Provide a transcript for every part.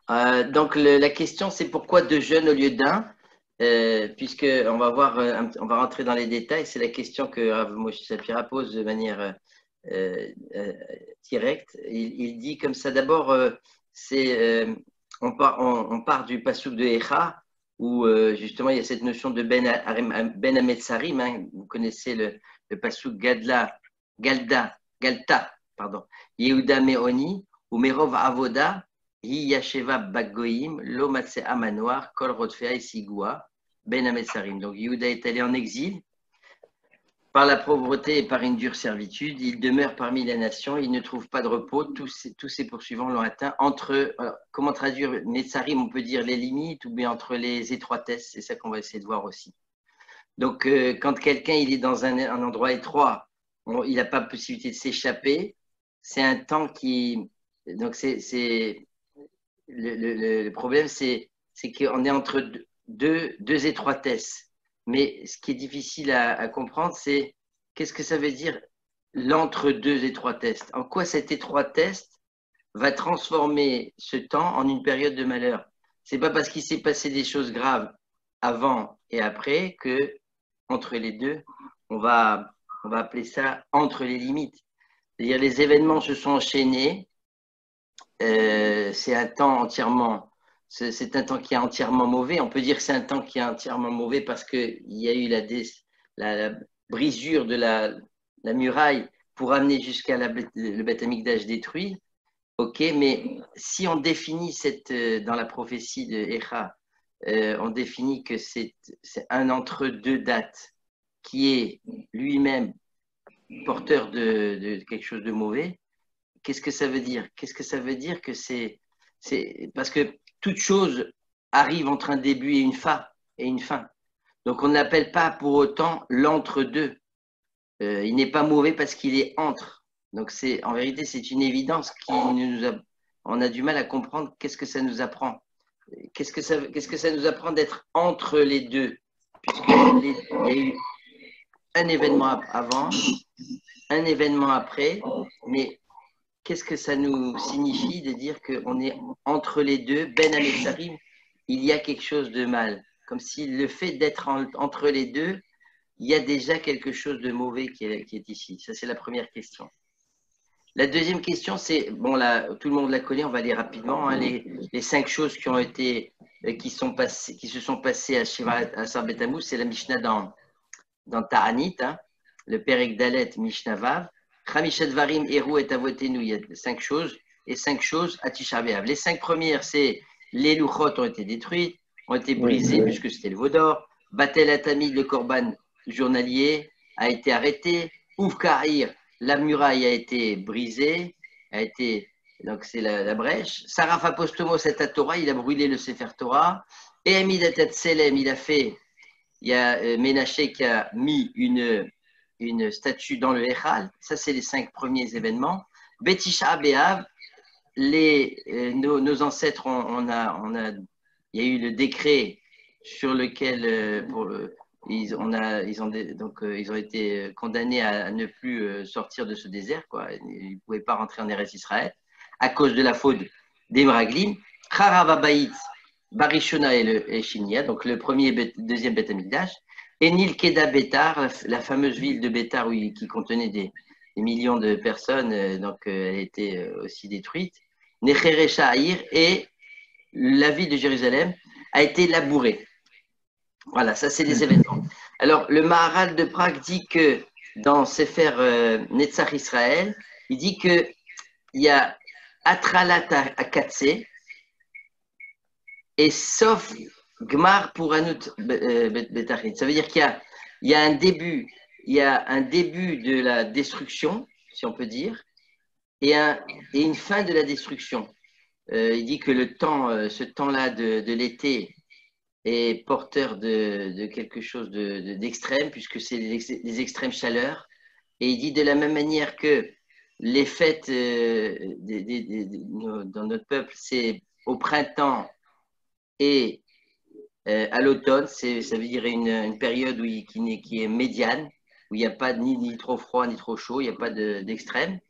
Donc, la question, c'est pourquoi deux jeunes au lieu d'un? Puisque on va voir, on va rentrer dans les détails. C'est la question que Rav Moshe Shapira pose de manière euh, directe. Il dit comme ça. D'abord, c'est on part du passouk de Echa où justement il y a cette notion de Ben Ametsarim. Hein. Vous connaissez le passouk Galta, pardon. Yehuda Meoni ou Merov Avoda. Hi Yasheva Bagoim, Lo Matse Amanoir, Kol Rodfea et Sigua, Ben Ametsarim. Donc Yehuda est allé en exil par la pauvreté et par une dure servitude. Il demeure parmi les nations, il ne trouve pas de repos. Tous ses poursuivants l'ont atteint. Comment traduire Metsarim? On peut dire les limites ou bien entre les étroitesses. C'est ça qu'on va essayer de voir aussi. Donc, quand quelqu'un il est dans un endroit étroit, il n'a pas possibilité de s'échapper. C'est un temps qui. Donc, le problème, c'est qu'on est entre deux étroitesses. Mais ce qui est difficile à comprendre, c'est qu'est-ce que ça veut dire l'entre-deux étroitesses? En quoi cette étroitesse va transformer ce temps en une période de malheur? C'est pas parce qu'il s'est passé des choses graves avant et après que, entre les deux, on va appeler ça entre les limites. C'est-à-dire les événements se sont enchaînés. C'est un temps c'est un temps qui est entièrement mauvais. On peut dire que c'est un temps qui est entièrement mauvais parce qu'il y a eu la brisure de la muraille pour amener jusqu'à le Beth Amikdash détruit. Ok, mais si on définit dans la prophétie de Echa, on définit que c'est un entre deux dates qui est lui-même porteur de quelque chose de mauvais. Qu'est-ce que ça veut dire? Qu'est-ce que ça veut dire que c'est parce que toute chose arrive entre un début et une fin. Donc on n'appelle pas pour autant l'entre-deux. Il n'est pas mauvais parce qu'il est entre. Donc en vérité, c'est une évidence on a du mal à comprendre qu'est-ce que ça nous apprend. Qu'est-ce que ça nous apprend d'être entre les deux? Puisqu'il y a eu un événement avant, un événement après, mais qu'est-ce que ça nous signifie de dire qu'on est entre les deux, Ben Ametsarim, il y a quelque chose de mal. Comme si le fait d'être entre les deux, il y a déjà quelque chose de mauvais qui est ici. Ça, c'est la première question. La deuxième question, c'est, bon, là, tout le monde la connaît, on va aller rapidement, hein, les 5 choses qui se sont passées à Sarbetamou, c'est la Mishnah dans Ta'anit, hein, le Perek Dalet Mishnah Vav, Chamisha Dvarim, Eru et Avotenu, il y a 5 choses, et 5 choses à Tisha B'Av. Les 5 premières, c'est les louchot ont été détruites, ont été brisées, puisque c'était le veau d'or. Batel Atamid, le korban journalier, a été arrêté. Ouvkahir, la muraille a été brisée, donc c'est la brèche. Saraf Apostomos et Torah, il a brûlé le Sefer Torah. Et Amidat Selem, il y a Ménaché qui a mis une statue dans le Echal. Ça, c'est les 5 premiers événements. Betisha Be'av, nos ancêtres, il y a eu le décret sur lequel ils ont été condamnés à ne plus sortir de ce désert, quoi. Ils ne pouvaient pas rentrer en Eretz Israël à cause de la faute des Mraglim. Charavabaït, Barishona et Shimnia, donc le premier et deuxième Beth Amikdash. Et Nilkeda Bétar, la fameuse ville de Bétar qui contenait des millions de personnes, donc elle a été aussi détruite. Necheresha Haïr, et la ville de Jérusalem a été labourée. Voilà, ça c'est les événements. Alors, le Maharal de Prague dit que dans Sefer Netzach Israël, il dit qu'il y a Atralat à Katsé, et sauf Gmar pour Anout Betachit. Ça veut dire qu'il y a un début, de la destruction, si on peut dire, et une fin de la destruction. Il dit que ce temps-là de l'été est porteur de quelque chose d'extrême, puisque c'est des extrêmes chaleurs. Et il dit de la même manière que les fêtes dans notre peuple, c'est au printemps et à l'automne, ça veut dire une période qui est médiane, où il n'y a pas ni trop froid ni trop chaud, il n'y a pas d'extrême.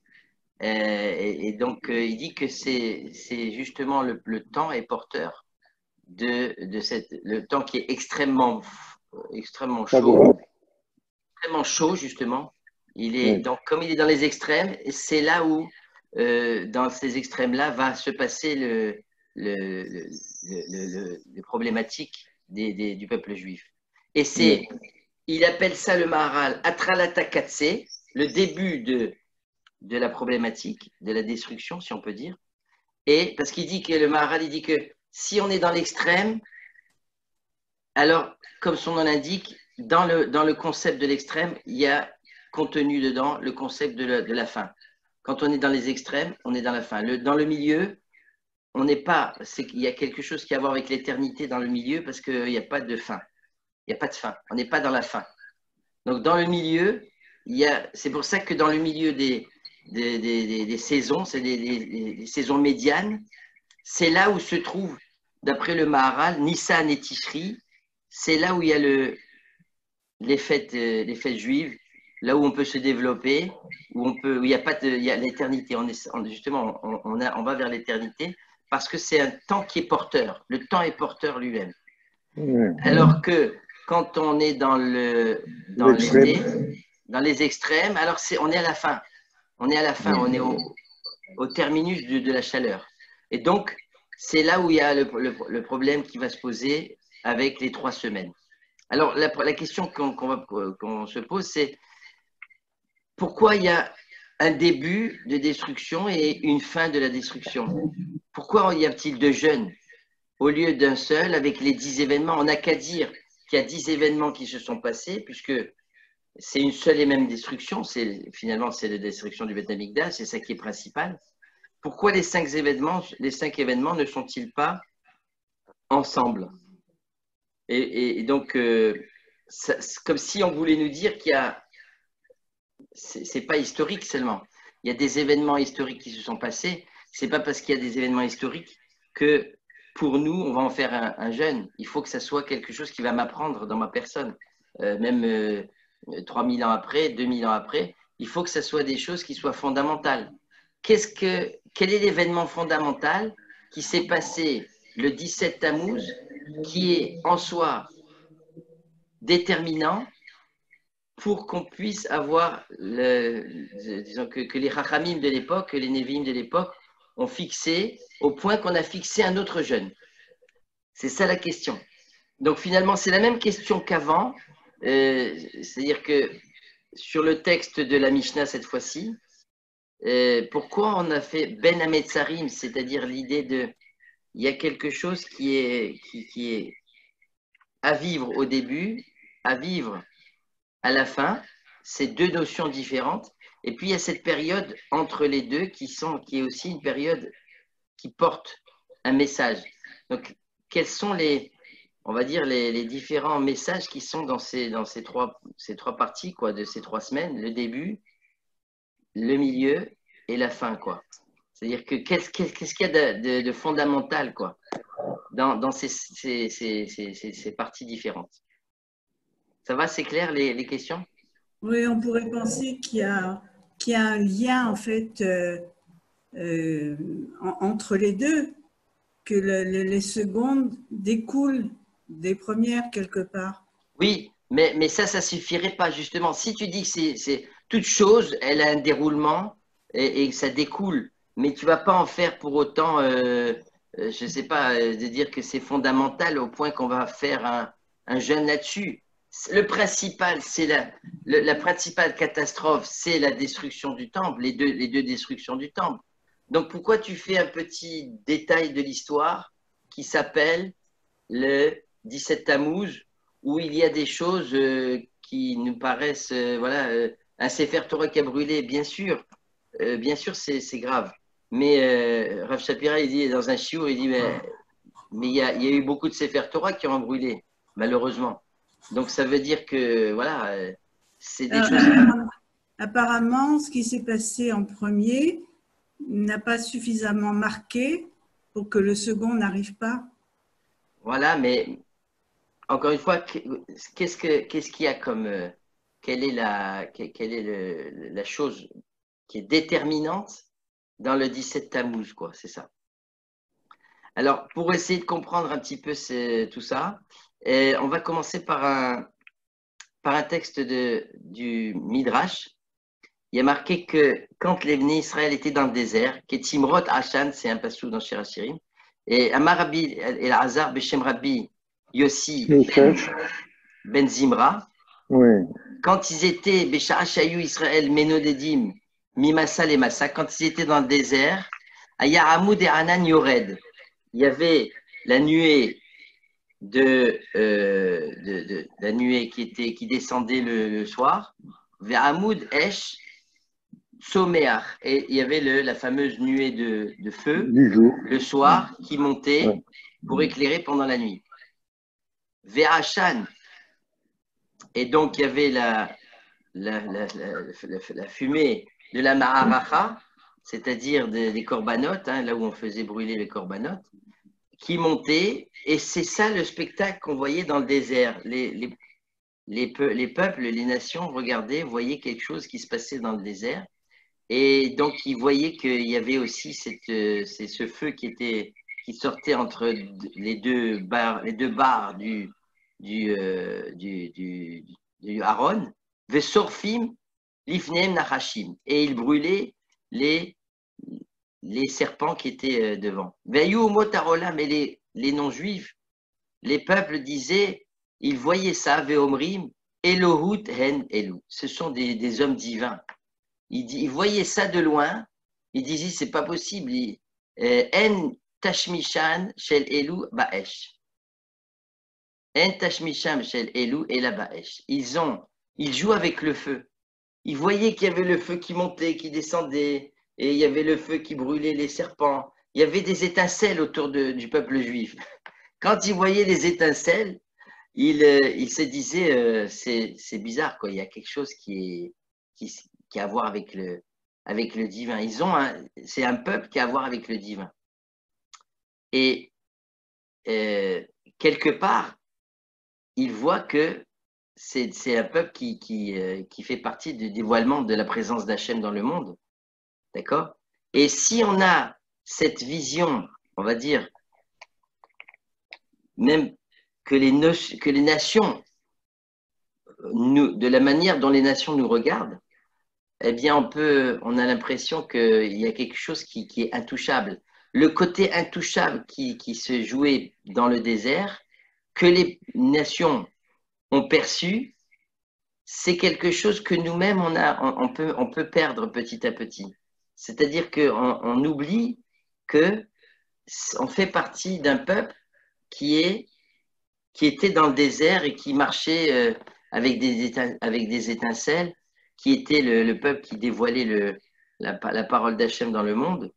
Et donc, il dit que c'est justement le temps est porteur le temps qui est Favorable. extrêmement chaud justement. Oui. Donc, comme il est dans les extrêmes, c'est là où, dans ces extrêmes-là, va se passer les problématiques du peuple juif. Et Oui. il appelle ça le Maharal Atralata Katse, le début de la problématique, de la destruction, si on peut dire. Et parce qu'il dit que le Maharal, il dit que si on est dans l'extrême, alors, comme son nom l'indique, dans le concept de l'extrême, il y a contenu dedans le concept de la fin. Quand on est dans les extrêmes, on est dans la fin. Dans le milieu, on n'est pas. Il y a quelque chose qui a à voir avec l'éternité dans le milieu parce qu'il n'y a pas de fin. Il n'y a pas de fin. On n'est pas dans la fin. Donc, dans le milieu, c'est pour ça que dans le milieu des saisons, c'est des saisons médianes, c'est là où se trouve, d'après le Maharal, Nissan et Tishri, c'est là où il y a les fêtes juives, là où on peut se développer, où il y a pas il y a l'éternité. Justement, on va vers l'éternité parce que c'est un temps qui est porteur. Le temps est porteur lui-même. Oui. Alors que quand on est dans L'extrême. l'été, dans les extrêmes, alors on est à la fin. On est à la fin, on est au terminus de la chaleur. Et donc, c'est là où il y a le problème qui va se poser avec les 3 semaines. Alors, la question qu'on se pose, c'est pourquoi il y a un début de destruction et une fin de la destruction? Pourquoi y a-t-il 2 jeûnes au lieu d'un seul avec les 10 événements? On n'a qu'à dire qu'il y a 10 événements qui se sont passés, puisque c'est une seule et même destruction. Finalement, c'est la destruction du Beth Amikdash, c'est ça qui est principal. Pourquoi les 5 événements ne sont-ils pas ensemble? Et donc, comme si on voulait nous dire qu'il y a c'est pas historique seulement. Il y a des événements historiques qui se sont passés. C'est pas parce qu'il y a des événements historiques que pour nous, on va en faire un jeûne. Il faut que ça soit quelque chose qui va m'apprendre dans ma personne. Même 3000 ans après, 2000 ans après, il faut que ça soit des choses qui soient fondamentales. Quel est l'événement fondamental qui s'est passé le 17 Tammuz, qui est en soi déterminant pour qu'on puisse avoir, disons que les Rachamim de l'époque, que les Nevi'im de l'époque ont fixé, au point qu'on a fixé un autre jeûne. C'est ça la question. Donc finalement, c'est la même question qu'avant, c'est-à-dire que sur le texte de la Mishnah cette fois-ci, pourquoi on a fait Ben Hametzarim, c'est-à-dire l'idée il y a quelque chose qui est à vivre au début, à vivre à la fin, c'est 2 notions différentes. Et puis il y a cette période entre les deux qui est aussi une période qui porte un message. Donc, quels sont on va dire, les différents messages qui sont dans ces 3 parties, quoi, de ces 3 semaines, le début, le milieu et la fin, quoi. C'est-à-dire que qu'est-ce qu'il y a de fondamental, quoi, dans ces parties différentes. Ça va, c'est clair les questions? Oui, on pourrait penser qu'il y a un lien en fait entre les deux, que les secondes découlent des premières quelque part. Oui, mais ça suffirait pas, justement. Si tu dis que c'est toute chose, elle a un déroulement et ça découle, mais tu vas pas en faire pour autant, je sais pas, de dire que c'est fondamental au point qu'on va faire un jeûne là-dessus. Le principal, c'est la principale catastrophe, c'est la destruction du temple, les deux destructions du temple. Donc pourquoi tu fais un petit détail de l'histoire qui s'appelle le 17 Tammuz, où il y a des choses qui nous paraissent, voilà, un Sefer Torah qui a brûlé, bien sûr c'est grave. Mais Rav Shapira, il dit dans un shiur, il dit, mais il y a eu beaucoup de Sefer Torah qui ont brûlé, malheureusement. Donc ça veut dire que, voilà, c'est des choses. Apparemment, ce qui s'est passé en premier n'a pas suffisamment marqué pour que le second n'arrive pas. Voilà, mais encore une fois, qu'est-ce qu'il y a comme. Quelle est la chose qui est déterminante dans le 17 Tammuz, quoi, c'est ça. Alors, pour essayer de comprendre un petit peu tout ça, on va commencer par un texte du Midrash. Il y a marqué que quand les Bnei Israël étaient dans le désert, Ketimrot Hashan, c'est un passage dans Shir Hashirim, et Amar Rabbi El-Hazar Beshem Rabbi Yossi Youssef, Ben Zimra, oui, quand ils étaient Besha Shayu Israël Menodedim Mimasa les Massa, quand ils étaient dans le désert, Aya Hamoud et Anan Yored, il y avait la nuée la nuée qui descendait le soir, vers Hamoud Esh Someach, et il y avait la fameuse nuée de feu du jour. le soir qui montait Ouais. pour éclairer pendant la nuit. Ve'ashan, et donc il y avait la fumée de la Maharacha, c'est-à-dire des corbanotes, hein, là où on faisait brûler les corbanotes, qui montait, et c'est ça le spectacle qu'on voyait dans le désert. Les peuples, les nations regardaient, voyaient quelque chose qui se passait dans le désert, et donc ils voyaient qu'il y avait aussi ce feu qui sortait entre les deux barres du Aaron, Vesorfim, Lifneem Nachashim, et ils brûlaient les serpents qui étaient devant. Veyu Motarola, mais les non-juifs, les peuples disaient, ils voyaient ça, Veomrim, Elohut Hen Elu. Ce sont des hommes divins. Ils voyaient ça de loin, ils disaient, c'est pas possible. En Tashmishan Shel Elu Baesh. En Tashmisham Shel Elu Ela Baesh. Ils jouent avec le feu. Ils voyaient qu'il y avait le feu qui montait, qui descendait, et il y avait le feu qui brûlait les serpents. Il y avait des étincelles autour du peuple juif. Quand ils voyaient les étincelles, ils se disaient, c'est bizarre, quoi. Il y a quelque chose qui a à voir avec le divin. C'est un peuple qui a à voir avec le divin. Et quelque part, ils voient que c'est un peuple qui fait partie du dévoilement de la présence d'Hachem dans le monde. D'accord? Et si on a cette vision, on va dire, même que les nations, de la manière dont les nations nous regardent, eh bien, on a l'impression qu'il y a quelque chose qui est intouchable. Le côté intouchable qui se jouait dans le désert, que les nations ont perçu, c'est quelque chose que nous-mêmes, on peut perdre petit à petit. C'est-à-dire qu'on oublie qu'on fait partie d'un peuple qui était dans le désert et qui marchait avec des étincelles, qui était le peuple qui dévoilait la parole d'Hachem dans le monde.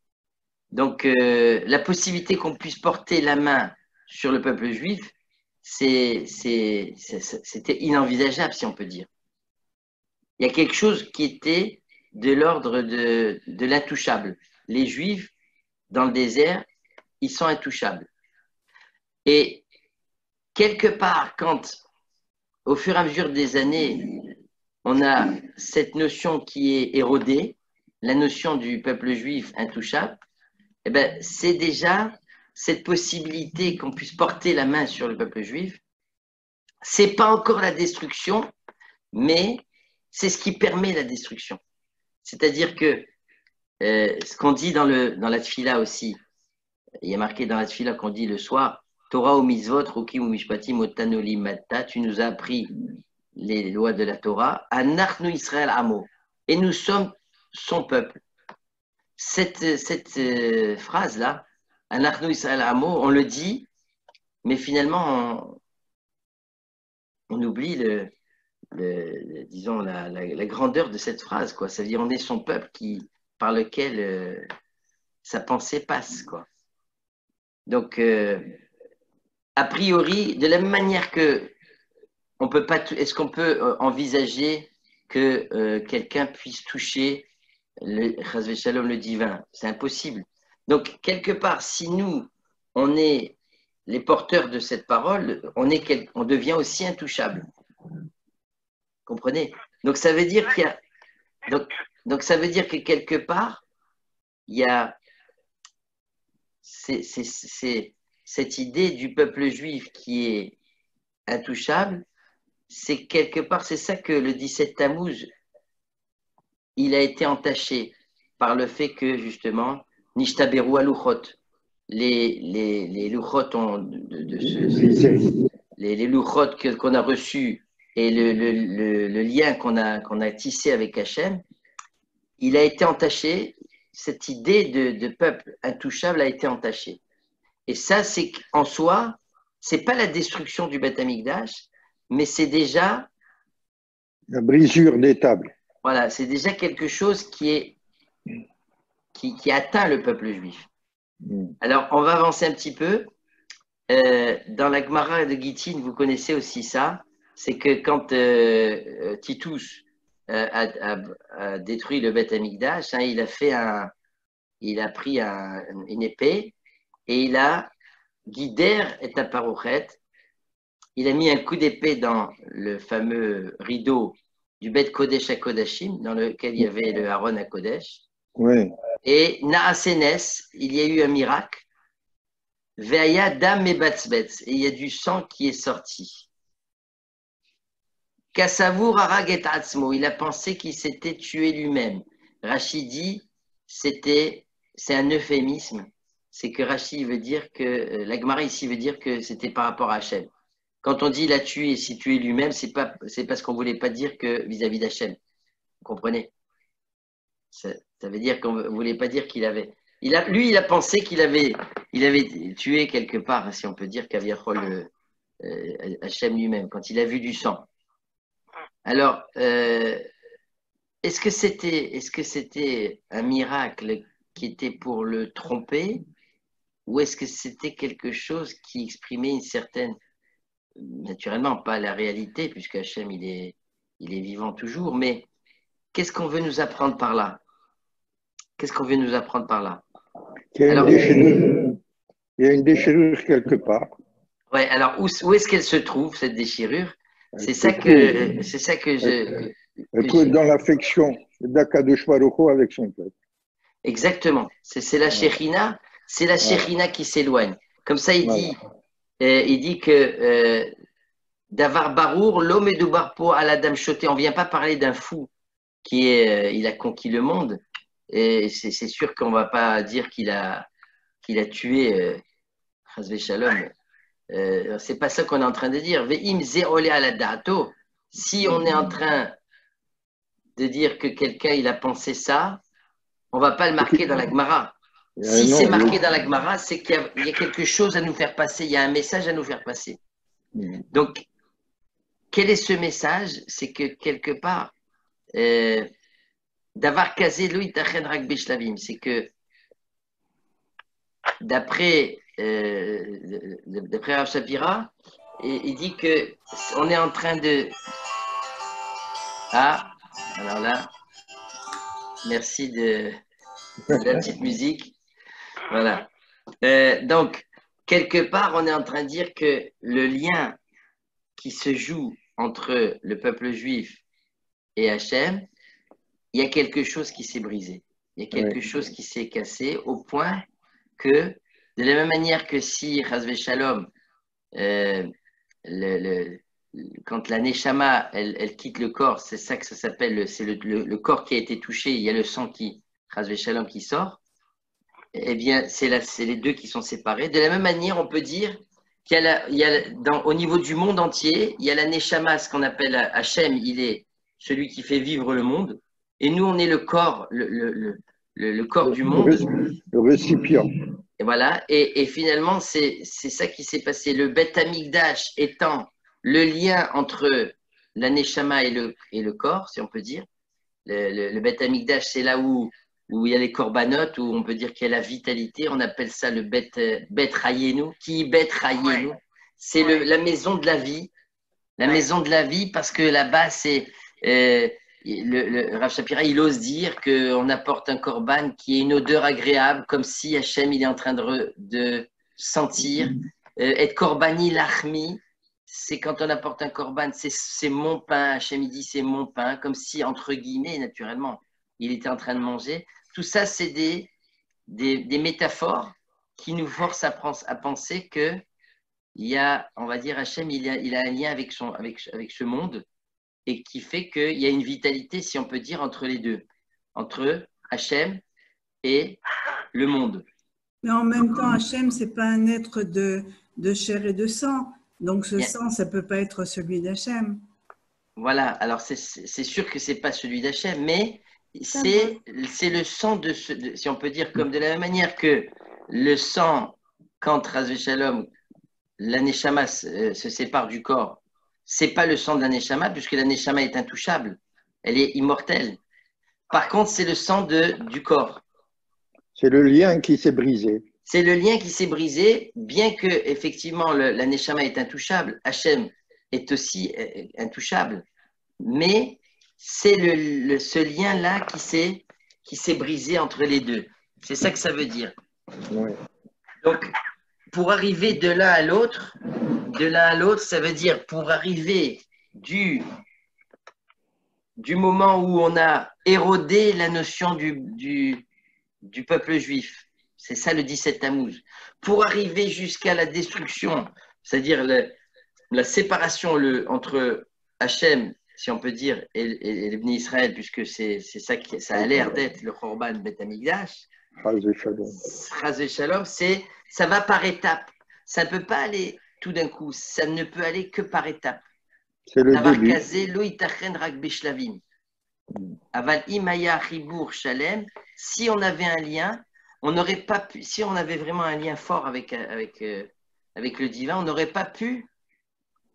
Donc, la possibilité qu'on puisse porter la main sur le peuple juif, c'était inenvisageable, si on peut dire. Il y a quelque chose qui était de l'ordre de l'intouchable. Les Juifs, dans le désert, ils sont intouchables. Et quelque part, quand, au fur et à mesure des années, on a cette notion qui est érodée, la notion du peuple juif intouchable, eh ben, c'est déjà cette possibilité qu'on puisse porter la main sur le peuple juif. C'est pas encore la destruction, mais c'est ce qui permet la destruction. C'est-à-dire que ce qu'on dit dans la tfila aussi, il y a marqué dans la tfila qu'on dit le soir, Torah ou mitzvot, rokim ou mishpatim, otanoli matta, tu nous as appris les lois de la Torah, anachnu Israël amo, et nous sommes son peuple. Cette phrase-là, anachnu Israël amo, on le dit, mais finalement, on oublie disons, la grandeur de cette phrase, quoi. Ça veut dire on est son peuple par lequel sa pensée passe, quoi. Donc, a priori, de la même manière que on peut pas, est-ce qu'on peut envisager que quelqu'un puisse toucher Chazvé Shalom, le divin? C'est impossible. Donc, quelque part, si nous, on est les porteurs de cette parole, on devient aussi intouchable. Comprenez? Donc ça veut dire qu'il y a donc ça veut dire que quelque part il y a cette idée du peuple juif qui est intouchable. C'est quelque part, c'est ça que le 17 Tammuz, il a été entaché par le fait que justement, Nishtaberu aluchot, les luchot les luchot qu'on a reçus et le lien qu'on a tissé avec Hachem, il a été entaché, cette idée de peuple intouchable a été entachée. Et ça, c'est qu'en soi, c'est pas la destruction du Beth Amikdash, mais c'est déjà La brisure des tables. voilà, c'est déjà quelque chose qui atteint le peuple juif. Alors, on va avancer un petit peu. Dans la Gemara de Gittin, vous connaissez aussi ça, c'est que quand Titus a détruit le Beth Amikdash, hein, il a pris une épée et il a guidé et aparochet. Il a mis un coup d'épée dans le fameux rideau du Beth Kodesh à Kodashim, dans lequel il y avait le Aaron à Kodesh. Oui. Et Naasenes, il y a eu un miracle. Veaya dam et batzbetz, et il y a du sang qui est sorti. Kassavour araget atzmo, il a pensé qu'il s'était tué lui-même. Rashi dit, c'est un euphémisme. C'est que Rashi veut dire que, la Gemara ici veut dire que c'était par rapport à Hachem. Quand on dit il a tué et s'est tué lui-même, c'est parce qu'on ne voulait pas dire que vis-à-vis d'Hachem. Vous comprenez? Ça veut dire qu'on ne voulait pas dire qu'il avait. Lui, il a pensé qu'il avait tué quelque part, si on peut dire, Kaviachol Hachem lui-même, quand il a vu du sang. Alors, est-ce que c'était un miracle qui était pour le tromper, ou est-ce que c'était quelque chose qui exprimait une certaine, naturellement pas la réalité, puisque Hachem il est vivant toujours, mais qu'est-ce qu'on veut nous apprendre par là? Qu'est-ce qu'on veut nous apprendre par là? Il y a une déchirure quelque part. Ouais, alors où est-ce qu'elle se trouve, cette déchirure? C'est ça que Elle trouve dans l'affection d'Akadosh Baruch Hu avec son peuple. Exactement. C'est la Shekhinah, c'est la Shekhinah qui s'éloigne. Comme ça, il dit que Davar Barour, l'homme et Barpo à la dame chotée. On ne vient pas parler d'un fou il a conquis le monde. Et c'est sûr qu'on ne va pas dire qu'il a tué Chazvé Shalom. C'est pas ça qu'on est en train de dire. Ve'im ze'ole ala da'ato. Si on est en train de dire que quelqu'un il a pensé ça, on va pas le marquer dans la Gemara. Si c'est marqué dans la Gemara, c'est qu'il y a quelque chose à nous faire passer, il y a un message à nous faire passer. Donc, quel est ce message? C'est que quelque part, d'avoir casé lui tachen rak beshlavim, c'est que d'après Rav Shapira, il dit que on est en train de alors là, merci de la petite musique. Voilà. Donc, quelque part, on est en train de dire que le lien qui se joue entre le peuple juif et Hachem, il y a quelque chose qui s'est brisé. Il y a quelque chose qui s'est cassé au point que, de la même manière que si, Chazvé Shalom, quand la Neshama, elle quitte le corps, c'est ça que ça s'appelle, c'est le corps qui a été touché, il y a le sang qui, Chazvé Shalom, qui sort. Eh bien, c'est les deux qui sont séparés. De la même manière, on peut dire qu'il y a au niveau du monde entier, il y a la Neshama, ce qu'on appelle Hachem, il est celui qui fait vivre le monde. Et nous, on est le corps, le corps du monde. Le récipient. Et voilà. Et finalement, c'est ça qui s'est passé. Le Beth Amikdash étant le lien entre la Neshama et le corps, si on peut dire. Le Beth Amikdash, c'est là où il y a les corbanotes, où on peut dire qu'il y a la vitalité. On appelle ça le Beth Rayenu. Qui Beth Rayenu? C'est la maison de la vie. La maison de la vie, parce que là-bas, c'est le Rav Shapira, il ose dire qu'on apporte un korban qui est une odeur agréable, comme si Hachem il est en train de sentir. Être korbani lachmi, c'est quand on apporte un korban, c'est mon pain. Hachem il dit c'est mon pain, comme si entre guillemets, naturellement, il était en train de manger. Tout ça, c'est des des métaphores qui nous forcent à penser que il y a, on va dire, Hachem, il a un lien avec ce monde et qui fait qu'il y a une vitalité, si on peut dire, entre les deux, entre Hachem et le monde. Mais en même temps, Hachem, ce n'est pas un être de chair et de sang. Donc ce sang, ça ne peut pas être celui d'Hachem. Voilà, alors c'est sûr que ce n'est pas celui d'Hachem, mais c'est le sang si on peut dire, comme de la même manière que le sang, quand Razvé Shalom, l'aneshama se sépare du corps, c'est pas le sang de l'aneshama, puisque l'aneshama est intouchable, elle est immortelle. Par contre, c'est le sang du corps. C'est le lien qui s'est brisé. C'est le lien qui s'est brisé, bien que effectivement l'aneshama est intouchable, Hachem est aussi intouchable, mais c'est ce lien-là qui s'est brisé entre les deux. C'est ça que ça veut dire. Oui. Donc, pour arriver de l'un à l'autre, ça veut dire pour arriver du moment où on a érodé la notion du peuple juif. C'est ça le 17 Tammuz. Pour arriver jusqu'à la destruction, c'est-à-dire la séparation entre Hachem, si on peut dire, et les Bnei Israël, puisque c'est ça ça a l'air d'être le Chorban Bet Hamikdash. Chas Shalom, ça va par étapes. Ça ne peut pas aller tout d'un coup. Ça ne peut aller que par étapes. C'est le début. Aval imaya chibur shalem. Si on avait un lien, on n'aurait pas pu. Si on avait vraiment un lien fort avec le divin, on n'aurait pas pu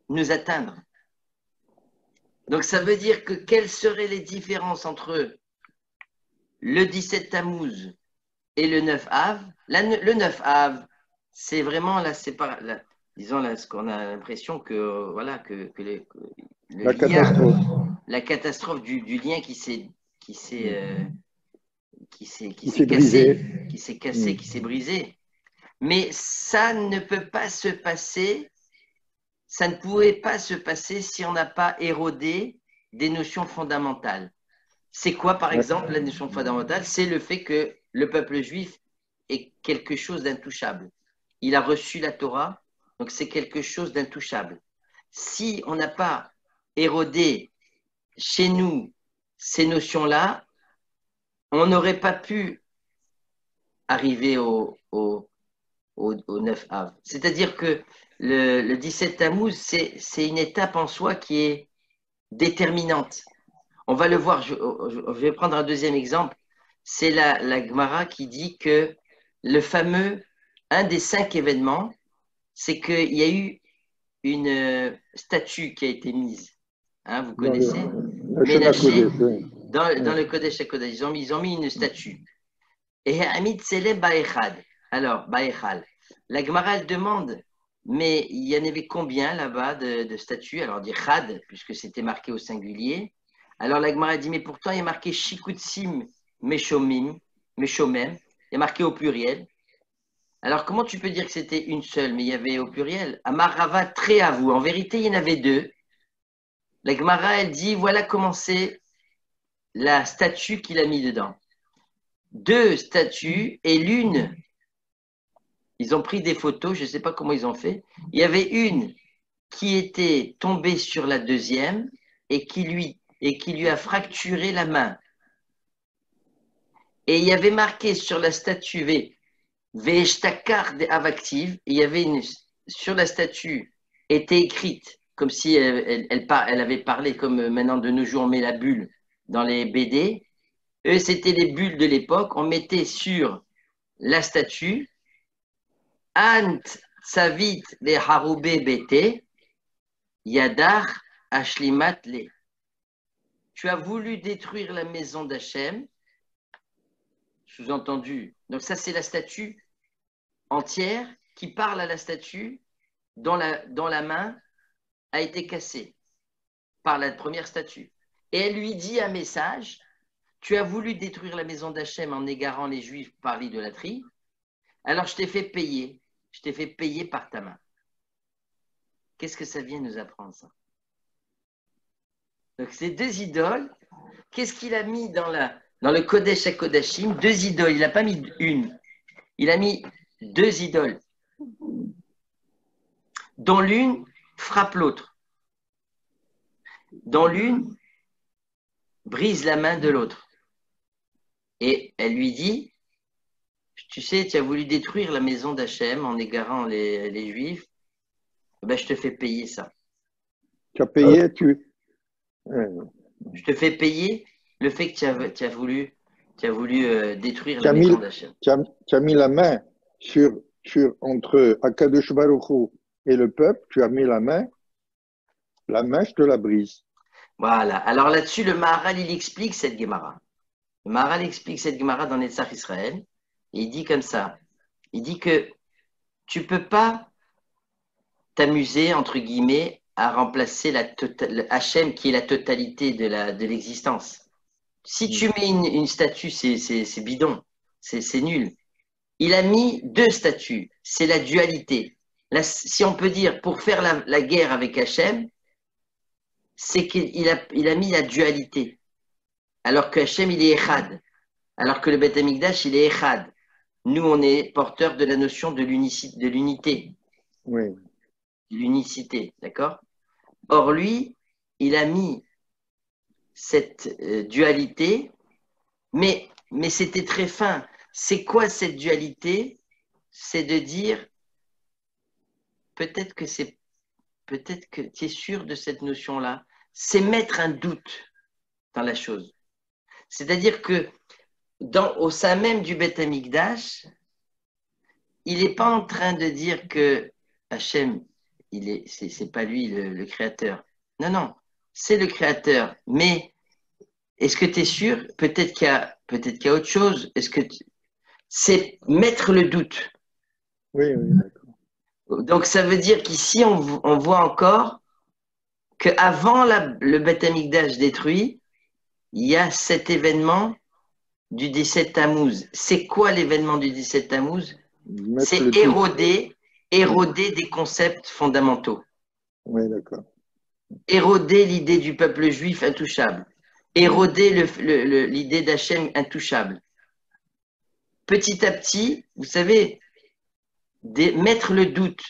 nous atteindre. Donc ça veut dire que quelles seraient les différences entre le 17 Tammuz et le 9 Av? Le 9 Av, c'est vraiment disons là, ce qu'on a l'impression que voilà que la catastrophe du lien qui s'est cassé, qui s'est brisé. Mais ça ne peut pas se passer. Ça ne pouvait pas se passer si on n'a pas érodé des notions fondamentales. C'est quoi, par exemple, la notion fondamentale? C'est le fait que le peuple juif est quelque chose d'intouchable. Il a reçu la Torah, donc c'est quelque chose d'intouchable. Si on n'a pas érodé chez nous ces notions-là, on n'aurait pas pu arriver au 9 Av. C'est-à-dire que le 17 Tammuz, c'est une étape en soi qui est déterminante. On va le voir, je vais prendre un deuxième exemple. C'est la Gemara qui dit que un des 5 événements, c'est qu'il y a eu une statue qui a été mise. Hein, vous connaissez? Ménaché, dans le Kodesh HaKodesh, ils ont mis une statue. Et Hamid Selem Baechad. Alors, Baechal. La Gemara, elle demande, mais il y en avait combien là-bas de statues? Alors, on dit Chad, puisque c'était marqué au singulier. Alors, la Gemara dit, mais pourtant, il y a marqué Shikutsim Meshomem, il y a marqué au pluriel. Alors, comment tu peux dire que c'était une seule, mais il y avait au pluriel? Amarava très à vous. En vérité, il y en avait 2. La Gemara, elle dit, voilà comment c'est la statue qu'il a mis dedans. 2 statues et l'une, ils ont pris des photos, je ne sais pas comment ils ont fait. Il y avait une qui était tombée sur la deuxième et qui lui a fracturé la main. Et il y avait marqué sur la statue Ve'eshtakar de Avaktiv, il y avait sur la statue était écrite comme si elle avait parlé, comme maintenant de nos jours on met la bulle dans les BD. Eux, c'était les bulles de l'époque. On mettait sur la statue Ant Savit le Harube Bete Yadar Ashlimat le. Tu as voulu détruire la maison d'Hachem, sous-entendu. Donc ça, c'est la statue entière qui parle à la statue dont la main a été cassée par la première statue. Et elle lui dit un message: tu as voulu détruire la maison d'Hachem en égarant les Juifs par l'idolâtrie, alors je t'ai fait payer par ta main. Qu'est-ce que ça vient nous apprendre, ça? Donc ces 2 idoles, qu'est-ce qu'il a mis dans dans le Kodesh HaKodashim, 2 idoles. Il n'a pas mis une. Il a mis 2 idoles, dont l'une frappe l'autre, dont l'une brise la main de l'autre. Et elle lui dit, tu sais, tu as voulu détruire la maison d'Hachem en égarant les Juifs, ben, je te fais payer ça. Tu as payé, Je te fais payer le fait que tu as voulu détruire la maison d'Hachem. Tu as mis la main entre Akadosh Baruch Hu et le peuple, tu as mis la main, je te la brise. Voilà. Alors là-dessus, le Maharal, il explique cette Gemara. Le Maharal explique cette Gemara dans Netzach Israël. Et il dit comme ça. Il dit que tu ne peux pas t'amuser, entre guillemets, à remplacer Hachem qui est la totalité de l'existence. Si tu mets une statue, c'est bidon, c'est nul. Il a mis 2 statues, c'est la dualité. Là, si on peut dire, pour faire la guerre avec Hachem, c'est qu'il a mis la dualité. Alors que Hachem, il est Echad. Alors que le Beth Amikdash, il est Echad. Nous, on est porteurs de la notion de l'unité. Oui. L'unicité, d'accord? Or, lui, il a mis cette dualité, mais c'était très fin. C'est quoi cette dualité? C'est de dire, peut-être que tu es sûr de cette notion-là, c'est mettre un doute dans la chose. C'est-à-dire que au sein même du Beth Amikdash, il n'est pas en train de dire que Hachem, c'est pas lui le créateur. Non, c'est le créateur. Mais est-ce que tu es sûr? Peut-être qu'il y a autre chose. C'est mettre le doute. Oui, d'accord. Donc ça veut dire qu'ici, on voit encore qu'avant le Beth Amikdash détruit, il y a cet événement du 17 Tammuz. C'est quoi l'événement du 17 Tammuz? C'est éroder des concepts fondamentaux. Oui, d'accord. Éroder l'idée du peuple juif intouchable. Éroder l'idée d'Hachem intouchable. Petit à petit, vous savez, mettre le doute.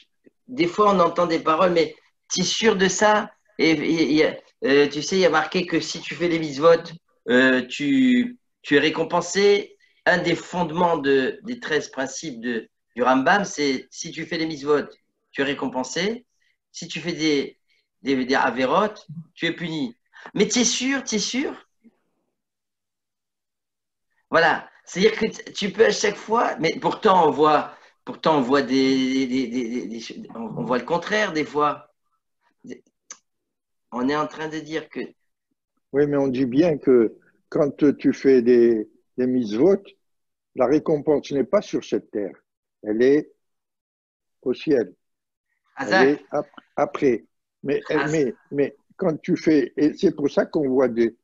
Des fois, on entend des paroles, mais tu es sûr de ça? Tu sais, il y a marqué que si tu fais les mitzvot, tu es récompensé. Un des fondements des 13 principes du Rambam, c'est si tu fais les mitzvot, tu es récompensé. Si tu fais des avérotes, tu es puni. Mais tu es sûr? Voilà. C'est-à-dire que tu peux à chaque fois, mais pourtant on voit on voit le contraire des fois. On est en train de dire que. Oui, mais on dit bien que quand tu fais des mitzvot, la récompense n'est pas sur cette terre, elle est au ciel. Elle est après. Mais quand tu fais, et c'est pour ça qu'on voit des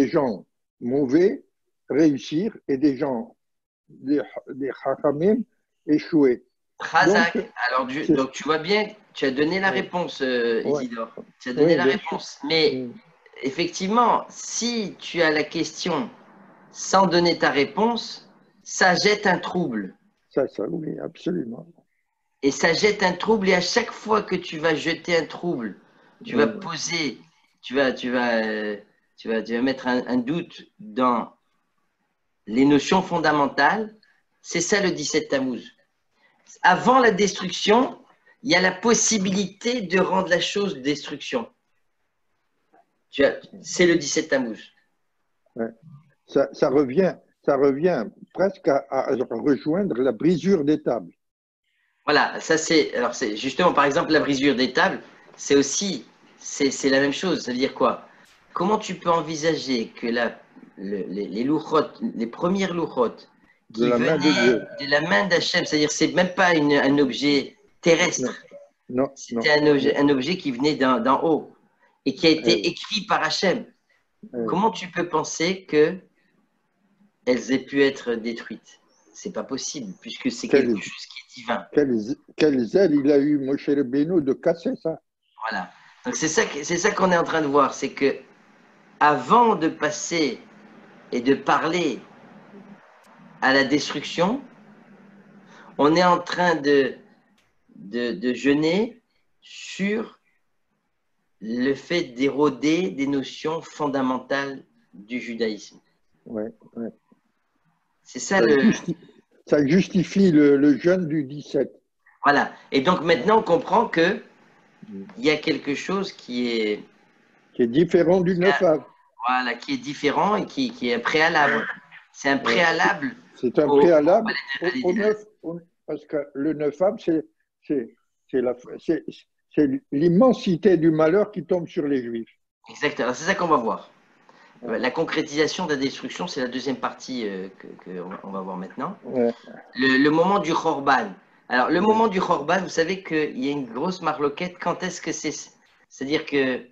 gens mauvais réussir et des gens, des chachamim échouer. Donc tu vois bien, tu as donné la réponse, Isidore. Tu as donné la réponse. Mais effectivement, si tu as la question sans donner ta réponse, ça jette un trouble. Ça, oui, absolument. Et ça jette un trouble, et à chaque fois que tu vas jeter un trouble, tu vas poser, tu vas mettre un doute dans les notions fondamentales. C'est ça le 17 Tammuz. Avant la destruction, il y a la possibilité de rendre la chose destruction. C'est le 17 Tammuz. Ouais. Ça revient presque à rejoindre la brisure des tables. Voilà, c'est justement, par exemple, la brisure des tables, c'est la même chose. Ça veut dire quoi? Comment tu peux envisager que les louchot, les premières louchot qui venaient de la main d'Hachem, c'est-à-dire c'est même pas un objet terrestre, c'était un objet qui venait d'en haut et qui a été écrit par Hachem. Comment tu peux penser qu'elles aient pu être détruites? C'est pas possible, puisque c'est quelque chose qui est divin. Quelle zèle il a eu, Moshe Rabbeinu, de casser ça. Voilà. Donc c'est ça qu'on est en train de voir, c'est que avant de passer et de parler à la destruction, on est en train de jeûner sur le fait d'éroder des notions fondamentales du judaïsme. Ouais, ouais. C'est ça le... Ça justifie le jeûne du 17. Voilà. Et donc maintenant, on comprend qu'il y a quelque chose qui est différent du 9 av. Voilà, qui est différent et qui est un préalable. C'est un préalable. C'est un préalable au 9, parce que le 9 av, c'est l'immensité du malheur qui tombe sur les Juifs. Exactement, c'est ça qu'on va voir. La concrétisation de la destruction, c'est la deuxième partie qu'on va voir maintenant. Le moment du Khorban. Alors, le moment du Khorban, vous savez qu'il y a une grosse marloquette. Quand est-ce que c'est... C'est-à-dire que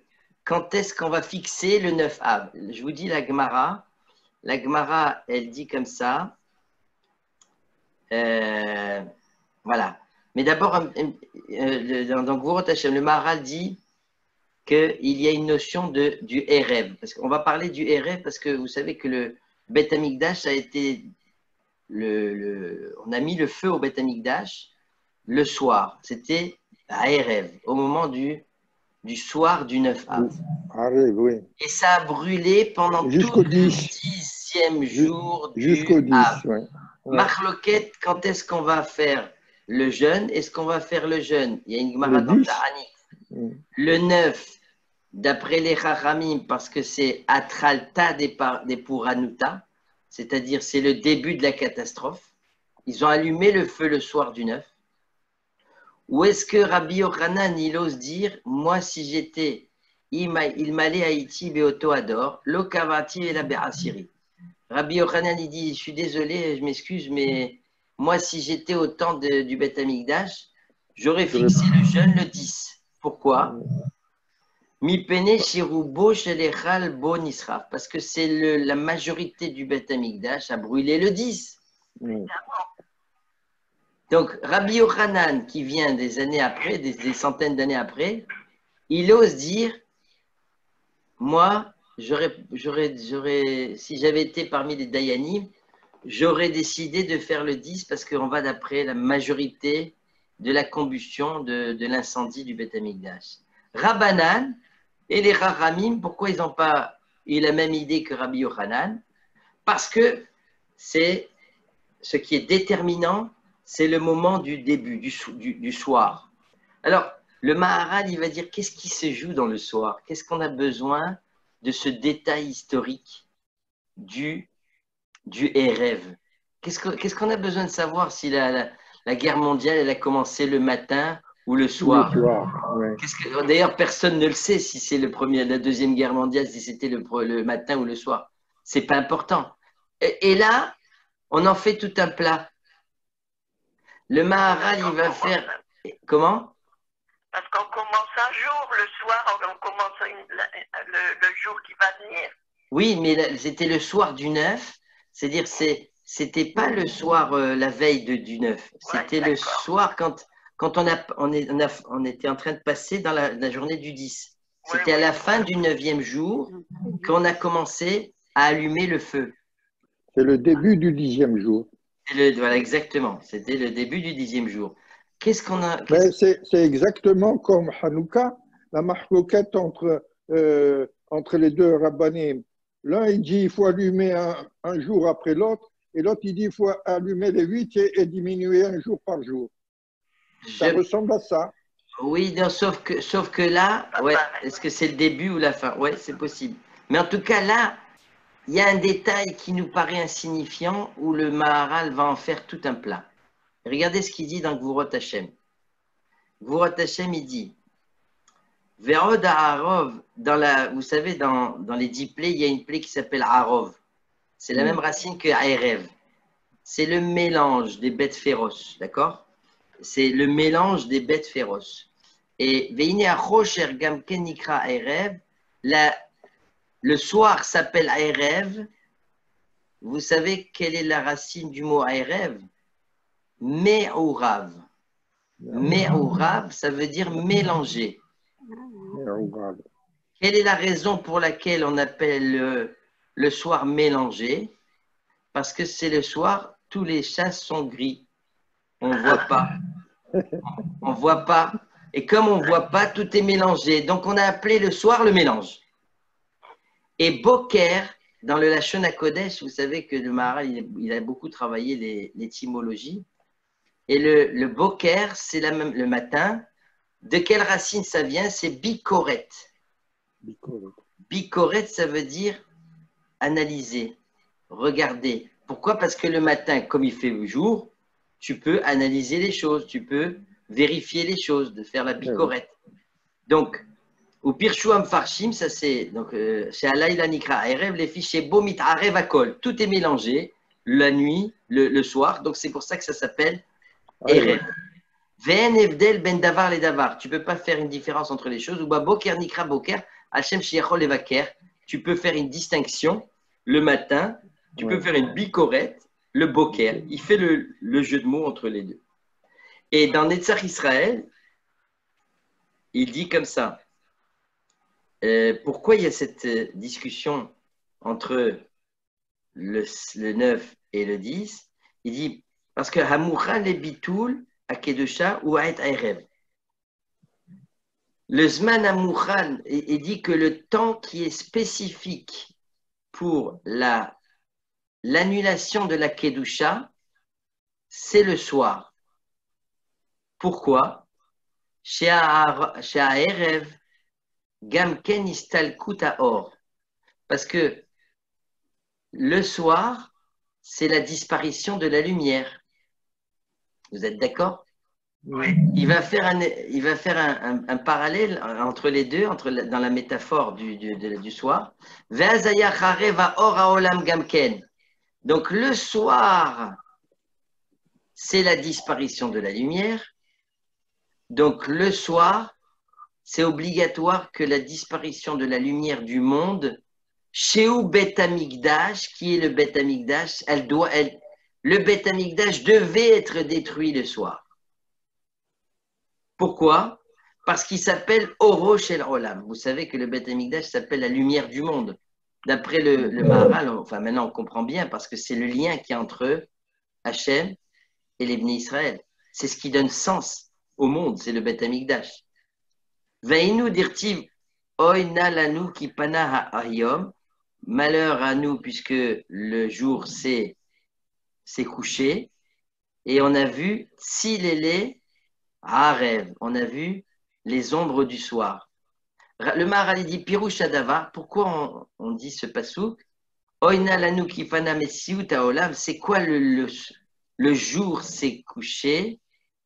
quand est-ce qu'on va fixer le 9 av? Je vous dis la Gemara. La Gemara, elle dit comme ça. Voilà. Mais d'abord, dans Gvurot Hashem, le Maharal dit qu'il y a une notion du Erev. Parce qu'on va parler du Erev parce que vous savez que le Beth Amikdash a été... on a mis le feu au Beth Amikdash le soir. C'était à Erev, au moment du soir du 9 av. Oui. Et ça a brûlé pendant tout le 10e jour jusqu'au 10. Ouais. Marloquette, quand est-ce qu'on va faire le jeûne? Est-ce qu'on va faire le jeûne? Il y a une Gemara dans Ta'anit. Le 9, d'après les Chachamim, parce que c'est Atralta des Puranuta, c'est-à-dire c'est le début de la catastrophe. Ils ont allumé le feu le soir du 9. Ou est-ce que Rabbi Yochanan, il ose dire, moi si j'étais, il m'allait Haïti Beoto Ador, Lokavati et la Berasiri. Rabbi Yochanan, il dit, je suis désolé, je m'excuse, mais moi si j'étais au temps du Beth Amikdash, j'aurais fixé le jeûne le 10. Pourquoi? Mi pene shirubo shelechal bo nisraf, parce que c'est la majorité du Beth Amikdash a brûlé le 10. Donc, Rabbi Yochanan, qui vient des années après, des centaines d'années après, il ose dire, moi, si j'avais été parmi les Dayanim, j'aurais décidé de faire le 10 parce qu'on va d'après la majorité de la combustion de l'incendie du Beth Amikdash. Rabbanan et les Chachamim, pourquoi ils n'ont pas eu la même idée que Rabbi Yochanan? Parce que c'est ce qui est déterminant, c'est le moment du début, du soir. Alors, le Maharal, il va dire qu'est-ce qui se joue dans le soir? Qu'est-ce qu'on a besoin de ce détail historique du Erev? Qu'est-ce qu'on a besoin de savoir si la guerre mondiale, elle a commencé le matin ou le soir? D'ailleurs, personne ne le sait si c'est la Deuxième Guerre mondiale, si c'était le matin ou le soir. C'est pas important. Et là, on en fait tout un plat. Le Maharal, il va faire... Comment? Parce qu'on commence un jour, le soir, on commence le jour qui va venir. Oui, mais c'était le soir du 9, c'est-à-dire c'était pas le soir la veille du 9, c'était le soir quand on était en train de passer dans la journée du 10. C'était à la fin du 9e jour qu'on a commencé à allumer le feu. C'est le début du 10e jour. Voilà, exactement. C'était le début du 10e jour. Qu'est-ce qu'on a... C'est exactement comme Hanouka, la marloquette entre les deux rabbanim. L'un, il dit qu'il faut allumer un jour après l'autre, et l'autre, il dit qu'il faut allumer les 8 et diminuer un jour par jour. Ça ressemble à ça. Oui, non, sauf que là, ouais, est-ce que c'est le début ou la fin? Ouais, c'est possible. Mais en tout cas, là, il y a un détail qui nous paraît insignifiant où le Maharal va en faire tout un plat. Regardez ce qu'il dit dans Gvurot Hashem. Gvurot Hashem, il dit Verod Arov, vous savez, dans les 10 plaies, il y a une plaie qui s'appelle Arov. C'est la même racine que Erev. C'est le mélange des bêtes féroces, d'accord? C'est le mélange des bêtes féroces. Et Veine Achosh Ergam Kenikra Erev, le soir s'appelle Erev. Vous savez quelle est la racine du mot Erev? Me'ourav. Me'ourav, ça veut dire mélanger. Quelle est la raison pour laquelle on appelle le soir mélangé, parce que c'est le soir, tous les chats sont gris. On ne voit pas. On ne voit pas. Et comme on ne voit pas, tout est mélangé. Donc, on a appelé le soir le mélange. Et Boker, dans le Lachon HaKodesh, vous savez que le Maharal, il a beaucoup travaillé l'étymologie. Et le Boker, c'est le matin. De quelle racine ça vient? C'est Bikoret. Bikoret, ça veut dire analyser, regarder. Pourquoi? Parce que le matin, comme il fait le jour, tu peux analyser les choses, tu peux vérifier les choses, de faire la bicorette. Donc, au Pirshuam Farshim, ça c'est chez Alayla Nikra Erev, les fichiers Bomit Arev Akol, tout est mélangé, la nuit, le soir, donc c'est pour ça que ça s'appelle Erev. Ven Evdel Ben Davar les Davar, tu ne peux pas faire une différence entre les choses, ou Boker Nikra Boker, Hachem Shiachol Evaker, tu peux faire une distinction le matin, tu peux faire une bicorette, le Boker, il fait le jeu de mots entre les deux. Et dans Netzach Israël, il dit comme ça. Pourquoi il y a cette discussion entre le 9 et le 10? Il dit, parce que Hamoucha le Bitoul à Kedusha ou à Erev. Le Zman Hamouchan, il dit que le temps qui est spécifique pour l'annulation de la Kedusha, c'est le soir. Pourquoi? Chez Erev, Gamken Istalkut Or. Parce que le soir, c'est la disparition de la lumière. Vous êtes d'accord? Oui. Il va faire un parallèle entre les deux, dans la métaphore du soir. Donc le soir, c'est la disparition de la lumière. Donc le soir, c'est obligatoire que la disparition de la lumière du monde, chez où Bet Amikdash, qui est le Bet Amikdash, le Bet Amikdash devait être détruit le soir. Pourquoi? Parce qu'il s'appelle Oro Shel Olam. Vous savez que le Bet Amikdash s'appelle la lumière du monde. D'après le Maharal, enfin maintenant on comprend bien, parce que c'est le lien qu'il y a entre Hachem et les Bnei Israël. C'est ce qui donne sens au monde, c'est le Bet Amikdash. Veinu dirtiv oina lanu ki pana ha'ayom. Malheur à nous puisque le jour s'est couché. Et on a vu Tsilele Harev. On a vu les ombres du soir. Le Maharal dit Pirouch Adavar. Pourquoi on dit ce pasouk? Oina lanu ki pana mesiut haolam. C'est quoi le jour s'est couché?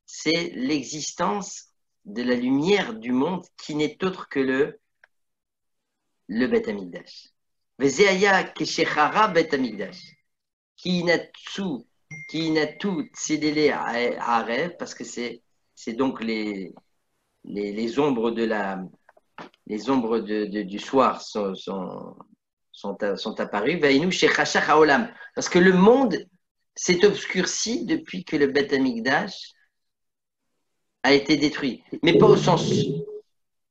C'est l'existence de la lumière du monde qui n'est autre que le Bet Amikdash. Vezeaya keshechara Bet Amikdash. Ki inatu tsidele arev, parce que c'est donc les ombres du soir sont apparues. Veinu shechachach haolam, parce que le monde s'est obscurci depuis que le Bet Amikdash a été détruit, mais pas au sens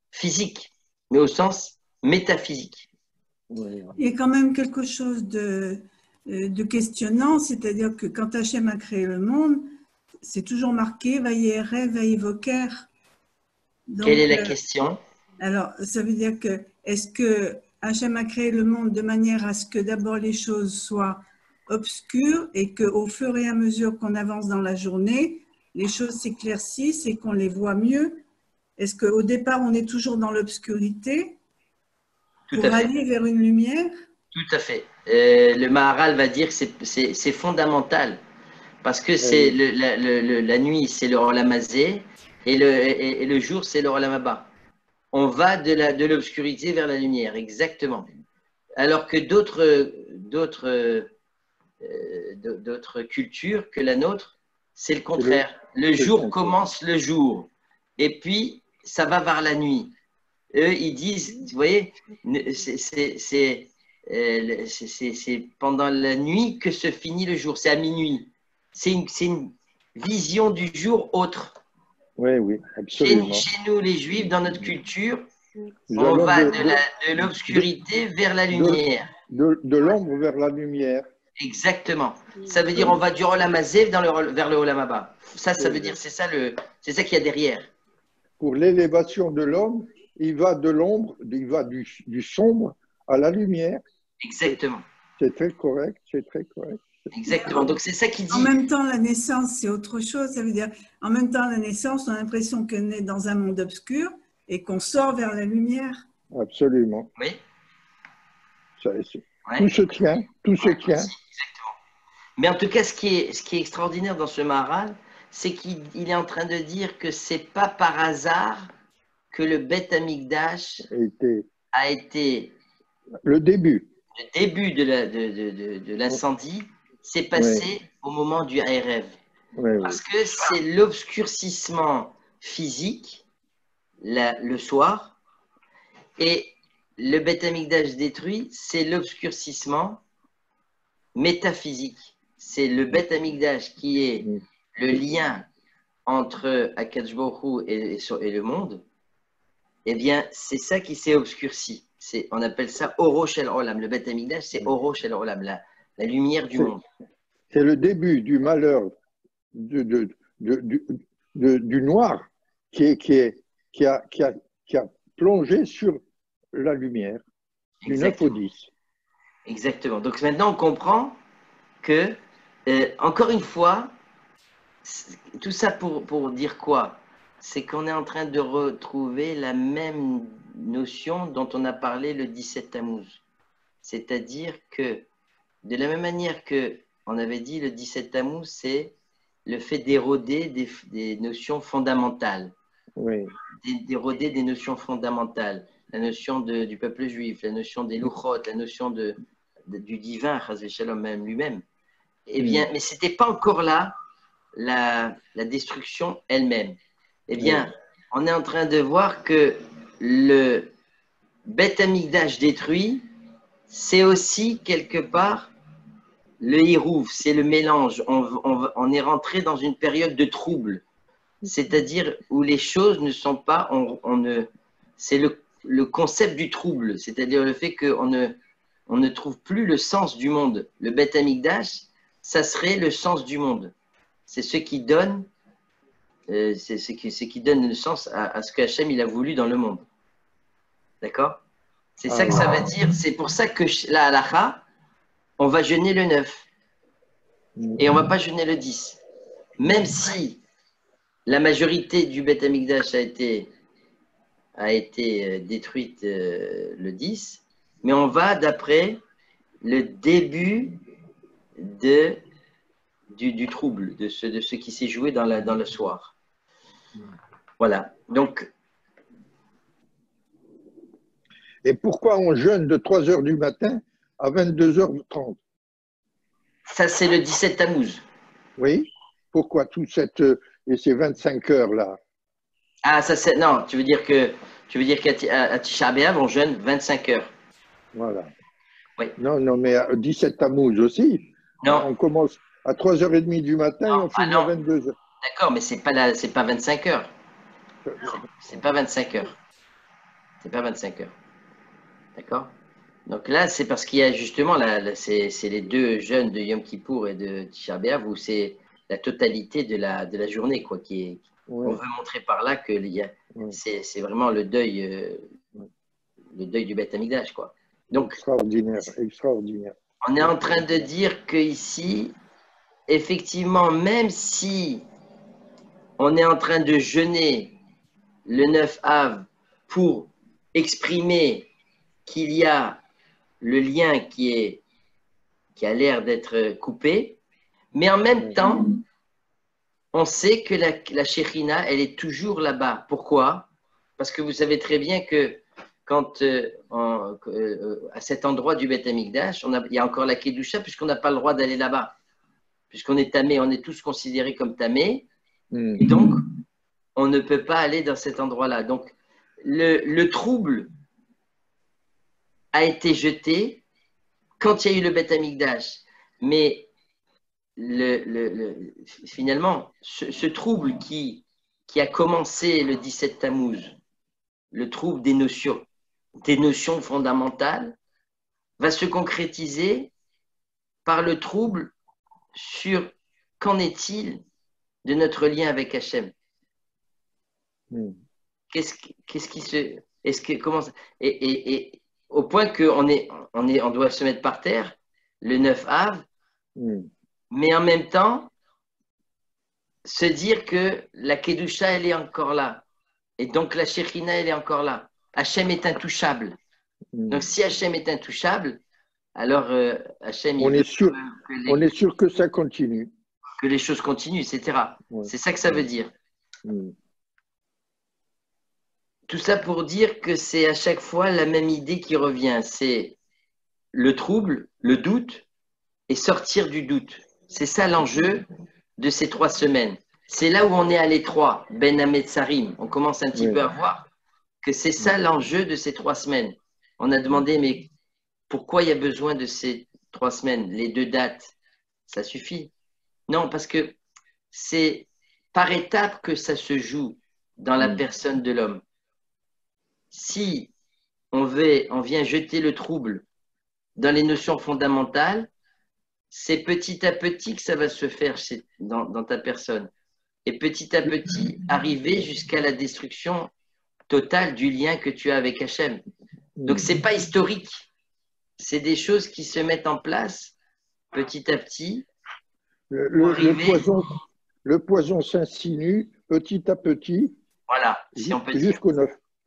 physique, mais au sens métaphysique. Il y a quand même quelque chose de questionnant, c'est-à-dire que quand Hachem a créé le monde, c'est toujours marqué Vayerev, Vayevoker. Quelle est la question? Alors, ça veut dire que, est-ce que Hachem a créé le monde de manière à ce que d'abord les choses soient obscures et qu'au fur et à mesure qu'on avance dans la journée, les choses s'éclaircissent et qu'on les voit mieux? Est-ce qu'au départ, on est toujours dans l'obscurité pour aller vers une lumière? Tout à fait. Le Maharal va dire que c'est fondamental parce que c'est la nuit, c'est le Olam Hazé et le jour, c'est le Olam Haba. On va de l'obscurité vers la lumière, exactement. Alors que d'autres cultures que la nôtre, c'est le contraire. Le jour commence le jour et puis ça va vers la nuit. Eux, ils disent, vous voyez, c'est pendant la nuit que se finit le jour, c'est à minuit. C'est une vision du jour autre. Oui, absolument. Chez nous, les Juifs, dans notre culture, on va de l'obscurité vers la lumière. de l'ombre vers la lumière. Exactement. Ça veut dire on va du Olam Hazé vers le Olam Haba. Ça veut dire c'est ça qu'il y a derrière. Pour l'élévation de l'homme, il va de l'ombre, il va du sombre à la lumière. Exactement. C'est très correct, c'est très correct. Exactement. Donc c'est ça qui dit. En même temps, la naissance, c'est autre chose. Ça veut dire, en même temps, la naissance, on a l'impression qu'on est dans un monde obscur et qu'on sort vers la lumière. Absolument. Oui. Ouais. Tout se tient, tout se tient. Exactement. Mais en tout cas, ce qui est extraordinaire dans ce Maharal, c'est qu'il est en train de dire que c'est pas par hasard que le Beth Amikdash a été le début. Le début de l'incendie s'est passé au moment du Erev. Parce que c'est l'obscurcissement physique le soir et le Beth Amikdash détruit, c'est l'obscurcissement métaphysique. C'est le Beth Amikdash qui est le lien entre Akadosh Baruch Hu et le monde. Eh bien, c'est ça qui s'est obscurci. On appelle ça Oro Shel Olam. Le Beth Amikdash, c'est Oro Shel Olam, la lumière du monde. C'est le début du malheur du noir qui a plongé sur la lumière du 9 au 10. Exactement. Donc maintenant, on comprend que, encore une fois, tout ça pour dire quoi? C'est qu'on est en train de retrouver la même notion dont on a parlé le 17 Tammuz. C'est-à-dire que, de la même manière que on avait dit le 17 Tammuz, c'est le fait d'éroder des notions fondamentales. Oui. D'éroder des notions fondamentales. La notion du peuple juif, la notion des louchot, la notion du divin, Chazvé Shalom même lui-même. Eh bien, mais ce n'était pas encore là la destruction elle-même. Eh bien, on est en train de voir que le Beth Amikdash détruit, c'est aussi quelque part le hirouf, c'est le mélange. On est rentré dans une période de trouble, c'est-à-dire où les choses ne sont pas, c'est le concept du trouble, c'est-à-dire le fait qu'on ne trouve plus le sens du monde. Le Beth Amikdash, ça serait le sens du monde. C'est ce qui donne, qui donne le sens à ce que Hachem il a voulu dans le monde. D'accord? C'est ça que ça veut dire. C'est pour ça que la halacha, on va jeûner le 9 et on ne va pas jeûner le 10. Même si la majorité du Beth Amikdash a été détruite le 10, mais on va d'après le début du trouble, de ce qui s'est joué dans le soir. Voilà. Donc. Et pourquoi on jeûne de 3 heures du matin à 22h30? Ça, c'est le 17 Tammuz. Oui. Pourquoi ces 25 heures-là? Ah, ça c'est. Non, tu veux dire qu'à Tisha B'Av, on jeûne 25 heures. Voilà. Oui. Non, mais à 17 Tammuz aussi. Non. On commence à 3h30 du matin et on finit à 22h. D'accord, mais c'est pas 25 heures. C'est pas 25 heures. C'est pas 25 heures. D'accord? Donc là, c'est parce qu'il y a justement, c'est les deux jeûnes de Yom Kippour et de Tisha B'Av où c'est la totalité de la journée, quoi, on veut montrer par là que c'est vraiment le deuil du Beth Amikdash, quoi. Donc, extraordinaire. On est en train de dire que ici, effectivement, même si on est en train de jeûner le 9 Av pour exprimer qu'il y a le lien qui a l'air d'être coupé, mais en même temps, on sait que la Shekhinah, elle est toujours là-bas. Pourquoi? Parce que vous savez très bien que quand à cet endroit du Beth Amikdash, il y a encore la Kedusha, puisqu'on n'a pas le droit d'aller là-bas. Puisqu'on est tamé, on est tous considérés comme tamés. Et donc, on ne peut pas aller dans cet endroit-là. Donc, le trouble a été jeté quand il y a eu le Beth Amikdash. Mais finalement, ce trouble qui a commencé le 17 Tammuz, le trouble des notions fondamentales, va se concrétiser par le trouble sur qu'en est-il de notre lien avec Hachem. Qu'est-ce qui se... Est-ce que, comment, et au point qu'on doit se mettre par terre, le 9 Av, mais en même temps, se dire que la Kedusha, elle est encore là. Et donc la Shekhinah, elle est encore là. Hachem est intouchable. Donc si Hachem est intouchable, alors Hachem, on est sûr que ça continue. Que les choses continuent, etc. Ouais. C'est ça que ça veut dire. Tout ça pour dire que c'est à chaque fois la même idée qui revient. C'est le trouble, le doute et sortir du doute. C'est ça l'enjeu de ces 3 semaines. C'est là où on est à l'étroit, Ben Hametzarim. On commence un petit peu à voir que c'est ça l'enjeu de ces 3 semaines. On a demandé, mais pourquoi il y a besoin de ces 3 semaines? Les 2 dates, ça suffit? Non, parce que c'est par étapes que ça se joue dans la personne de l'homme. Si on vient jeter le trouble dans les notions fondamentales, c'est petit à petit que ça va se faire dans ta personne. Et petit à petit, arriver jusqu'à la destruction totale du lien que tu as avec Hachem. Donc, ce n'est pas historique. C'est des choses qui se mettent en place petit à petit. Le poison s'insinue petit à petit. Voilà, si on peut dire.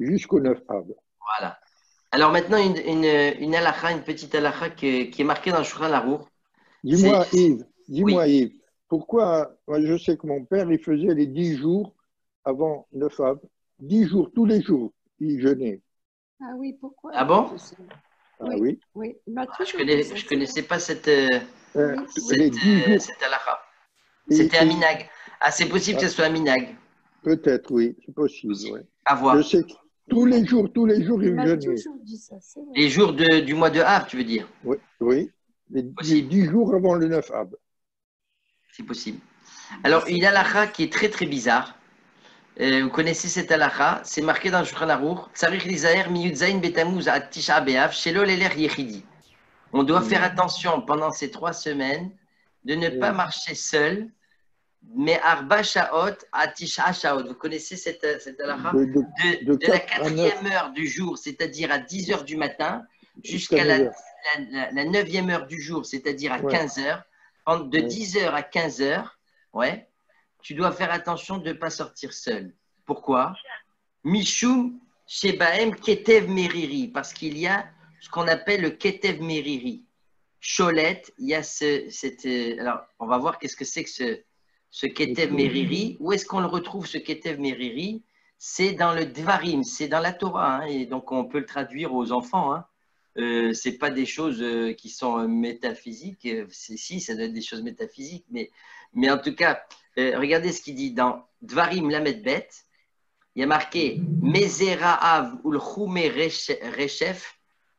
Jusqu'au 9 Av. Voilà. Alors maintenant, une halakha, une petite halakha qui est marquée dans le Shulchan Aruch. Dis-moi Yves, pourquoi, moi je sais que mon père, il faisait les 10 jours avant 9 Av, 10 jours, tous les jours, il jeûnait. Ah oui, pourquoi? Ah bon? Oui. Oui. Je connaissais pas cette halakha. C'était un minag. Ah, c'est possible que ce soit un minag. Peut-être, oui, c'est possible. Ouais. À voir. Je sais que tous les jours, il jeûnait. Les jours du mois de Av, tu veux dire? Oui. Les 10 jours avant le 9 Av. C'est possible. Alors, une halakha qui est très très bizarre. Vous connaissez cette halakha, c'est marqué dans le Shulchan Aruch. Tzarich lizaher miyud zayin betamuz ad tisha be'av shelo leler yechidi. On doit faire attention pendant ces 3 semaines de ne pas marcher seul, mais arba shaot ad tisha shaot. Vous connaissez cette halakha? De la 4e heure du jour, c'est-à-dire à 10 heures du matin, jusqu'à la 9e heure du jour, c'est-à-dire à 15 heures. De 10 heures à 15 heures, tu dois faire attention de ne pas sortir seul. Pourquoi? Mishum Shebaem Ketev Meriri, parce qu'il y a ce qu'on appelle le Ketev Meriri. Cholette, il y a alors, on va voir qu'est-ce que c'est que ce Ketev Meriri. Où est-ce qu'on le retrouve, ce Ketev Meriri? C'est dans le Dvarim, c'est dans la Torah, et donc on peut le traduire aux enfants. Ce n'est pas des choses qui sont métaphysiques. Si, ça doit être des choses métaphysiques, mais en tout cas, regardez ce qu'il dit dans Dvarim Lamed Bet. Il y a marqué Mezeraav ulchume reshef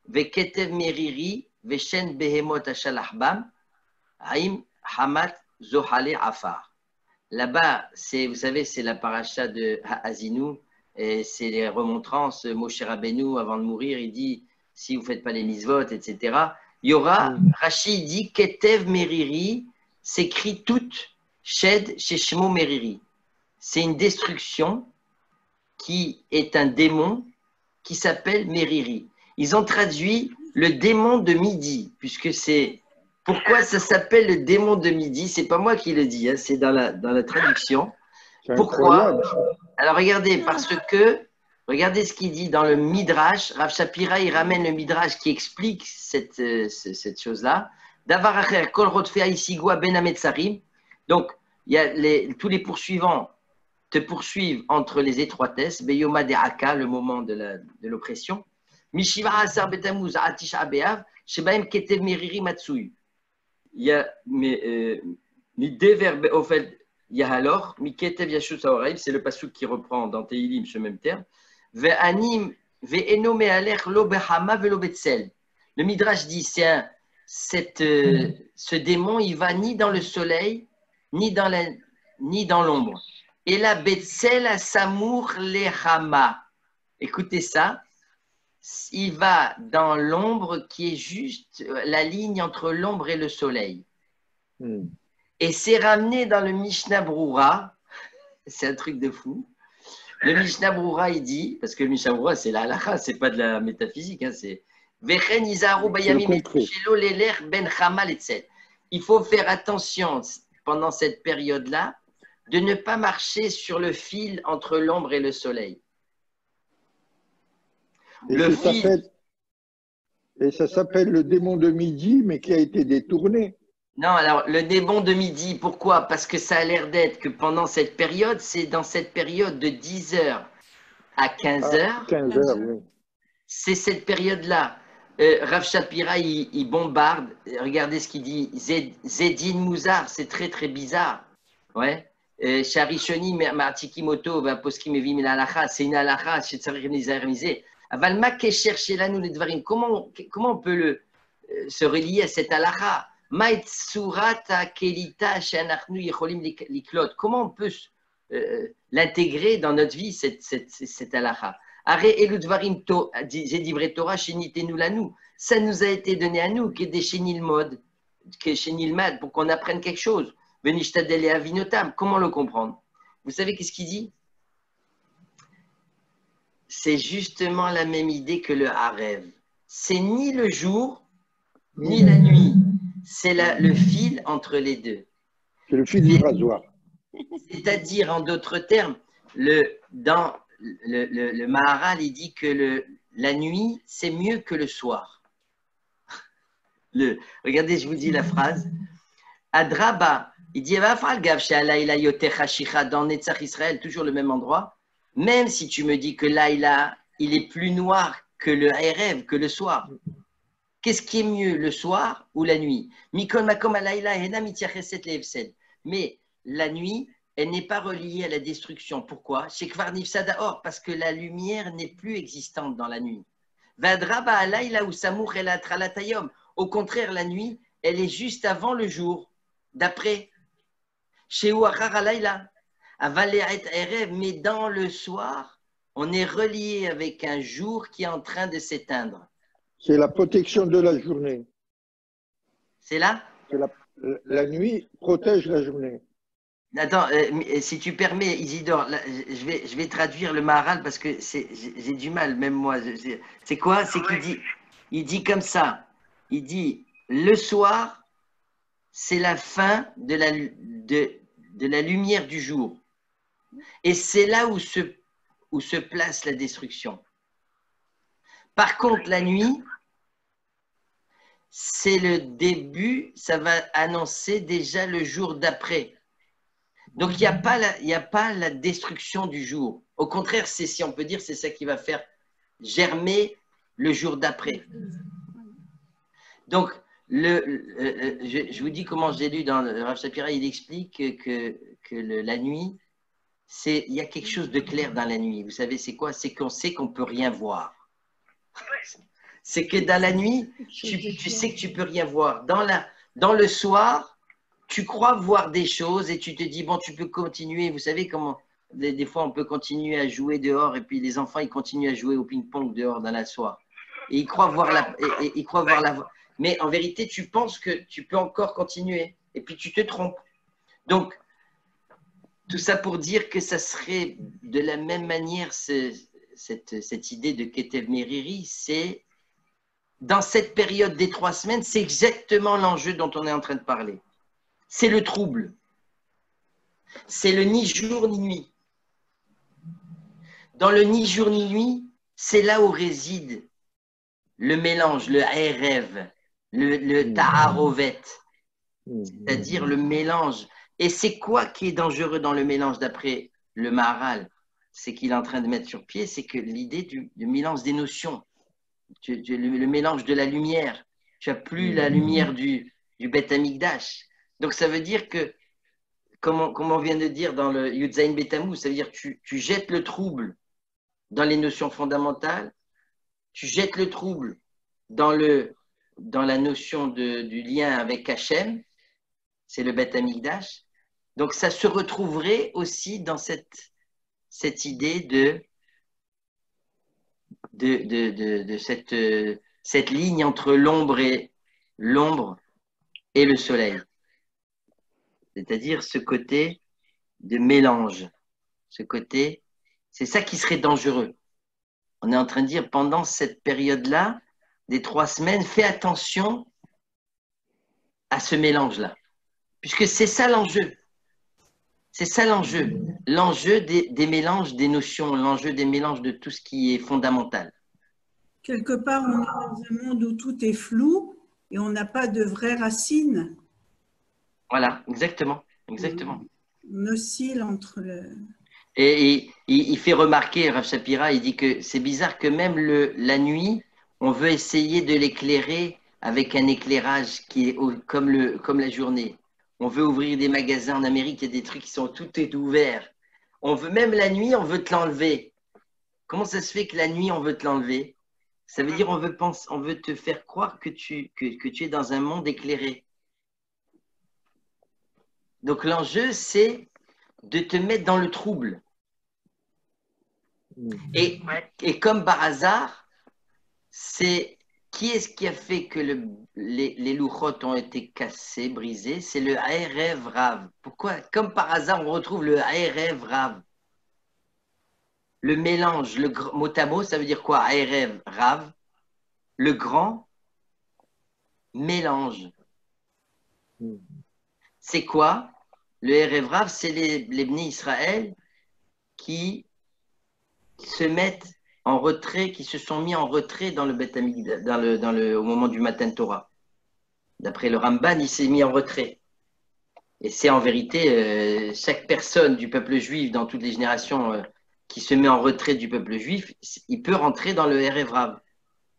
veketev meriri veshen behemot ashalachbam haim hamat zohale afar. Là-bas, vous savez, c'est la paracha de Ha'azinu, et c'est les remontrances. Moshe Rabbeinu, avant de mourir, il dit si vous ne faites pas les misvot, etc. Il y aura, Rashi dit Ketev meriri, s'écrit toute Shed chez Shemo meriri. C'est une destruction qui est un démon qui s'appelle Meriri. Ils ont traduit le démon de midi, puisque c'est... Pourquoi ça s'appelle le démon de midi? C'est pas moi qui le dis, c'est dans la traduction. Pourquoi? Alors regardez, parce que, regardez ce qu'il dit dans le Midrash. Rav Shapira, il ramène le Midrash qui explique cette chose-là. Davar acher kol rotfea isigua ben hametzarim. Donc, il y a tous les poursuivants te poursuivent entre les étroitesses, Beyoma de Haka, le moment de l'oppression, Mishiva Asar Betamuz Atish Abeav, Shebaim Ketev Meriri Matsui. Il y a Midever Beofel Yahalor, Miketev Yashus Haoraim, c'est le pasuk qui reprend dans Teilim ce même terme, Ve'anim Ve'eno Me'aler Lo Behama Ve'lo Betzel. Le Midrash dit, ce démon, il va ni dans le soleil, ni dans l'ombre. Et la Betzel à Samour Lehama. Écoutez ça. il va dans l'ombre qui est juste la ligne entre l'ombre et le soleil. Et c'est ramené dans le Mishnah Broura, c'est un truc de fou. Le Mishnah Broura, il dit, parce que le Mishnah Broura, c'est la halakha, c'est pas de la métaphysique, hein, c'est Vechen Izaru Bayamim Shelo Leler Ben Chamal Etzel. Il faut faire attention pendant cette période-là de ne pas marcher sur le fil entre l'ombre et le soleil. Et ça s'appelle le démon de midi, mais qui a été détourné. Non, alors le démon de midi, pourquoi? Parce que ça a l'air d'être que pendant cette période, c'est dans cette période de 10h à 15h. 15h, oui. C'est cette période-là. Rav Shapira, il bombarde. Regardez ce qu'il dit. Zedin Mouzar, c'est très très bizarre. Ouais. Sharishoni Martikimoto, Poskim Evim Alacha, c'est une Alacha, c'est Tsarimize. Avalma Kesher Shelanu Nedvarim. Comment on peut se relier à cette Alacha? Comment on peut l'intégrer dans notre vie, cette halakha? Ça nous a été donné à nous, pour qu'on apprenne quelque chose. Comment le comprendre? Vous savez qu'est-ce qu'il dit? C'est justement la même idée que le harev. C'est ni le jour, ni la nuit. C'est le fil entre les deux. C'est le fil du rasoir. C'est-à-dire, en d'autres termes, dans le Maharal, il dit que la nuit, c'est mieux que le soir. Regardez, je vous dis la phrase. Adraba, il dit, dans Netzach Israël, toujours le même endroit, même si tu me dis que Laïla, il est plus noir que le Erev, que le soir. Qu'est-ce qui est mieux, le soir ou la nuit? Mais la nuit, elle n'est pas reliée à la destruction. Pourquoi? Parce que la lumière n'est plus existante dans la nuit. Au contraire, la nuit, elle est juste avant le jour, d'après. Mais dans le soir, on est relié avec un jour qui est en train de s'éteindre. C'est la protection de la journée. C'est là? La nuit protège la journée. Attends, si tu permets, Isidore, là, je vais traduire le Maharal parce que j'ai du mal, même moi. C'est quoi? C'est qu'il dit comme ça. Il dit, le soir, c'est la fin de la lumière du jour. Et c'est là où se place la destruction. Par contre, la nuit, c'est le début, ça va annoncer déjà le jour d'après. Donc, il n'y a pas la destruction du jour. Au contraire, si on peut dire, c'est ça qui va faire germer le jour d'après. Donc, je vous dis comment j'ai lu dans Rav Shapira, il explique que la nuit, il y a quelque chose de clair dans la nuit. Vous savez, c'est quoi? C'est qu'on sait qu'on ne peut rien voir. C'est que dans la nuit, tu sais que tu ne peux rien voir. Dans le soir, tu crois voir des choses et tu te dis, bon, tu peux continuer. Vous savez comment, des fois, on peut continuer à jouer dehors et puis les enfants, ils continuent à jouer au ping-pong dehors dans la soirée. Et ils croient voir mais en vérité, tu penses que tu peux encore continuer et puis tu te trompes. Donc, tout ça pour dire que ça serait de la même manière, cette idée de Ketev Meriri, c'est dans cette période des 3 semaines, c'est exactement l'enjeu dont on est en train de parler. C'est le trouble. C'est le ni jour ni nuit. Dans le ni jour ni nuit, c'est là où réside le mélange, le Erev, le Ta'arovet, c'est-à-dire le mélange. Et c'est quoi qui est dangereux dans le mélange d'après le Maharal? C'est qu'il est en train de mettre sur pied, c'est que l'idée du mélange des notions, le mélange de la lumière. Tu n'as plus la lumière du Beth Amikdash. Donc ça veut dire que, comme on vient de dire dans le Yudzaïn Betamou, ça veut dire que tu jettes le trouble dans les notions fondamentales, tu jettes le trouble dans la notion du lien avec Hachem, c'est le Beth Amikdash. Donc ça se retrouverait aussi dans cette idée de cette ligne entre l'ombre et le soleil. C'est-à-dire ce côté de mélange. Ce côté, c'est ça qui serait dangereux. On est en train de dire, pendant cette période-là, des 3 semaines, fais attention à ce mélange-là. Puisque c'est ça l'enjeu. C'est ça l'enjeu. L'enjeu des mélanges des notions, l'enjeu des mélanges de tout ce qui est fondamental. Quelque part, on est dans un monde où tout est flou et on n'a pas de vraies racines. Voilà, exactement. Exactement. On oscille entre le… Et il fait remarquer, Rav Shapira, il dit que c'est bizarre que même la nuit, on veut essayer de l'éclairer avec un éclairage qui est comme la journée. On veut ouvrir des magasins en Amérique, il y a des trucs qui sont tout est ouvert. On veut même la nuit, on veut te l'enlever. Comment ça se fait que la nuit, on veut te l'enlever? Ça veut dire on veut te faire croire que tu es dans un monde éclairé. Donc l'enjeu, c'est de te mettre dans le trouble. Et comme par hasard, qui est-ce qui a fait que les louchot ont été cassés, brisés? C'est le Erev Rav. Pourquoi? Comme par hasard, on retrouve le Erev Rav. Le mélange, le mot à mot, ça veut dire quoi? Erev Rav. Le grand mélange. C'est quoi? Le Erev Rav, c'est les Bnei Israël qui se mettent en retrait, qui se sont mis en retrait dans le Beth Amikdash, au moment du Matan Torah. D'après le Ramban, il s'est mis en retrait. Et c'est en vérité chaque personne du peuple juif dans toutes les générations qui se met en retrait du peuple juif, il peut rentrer dans le Erev Rav.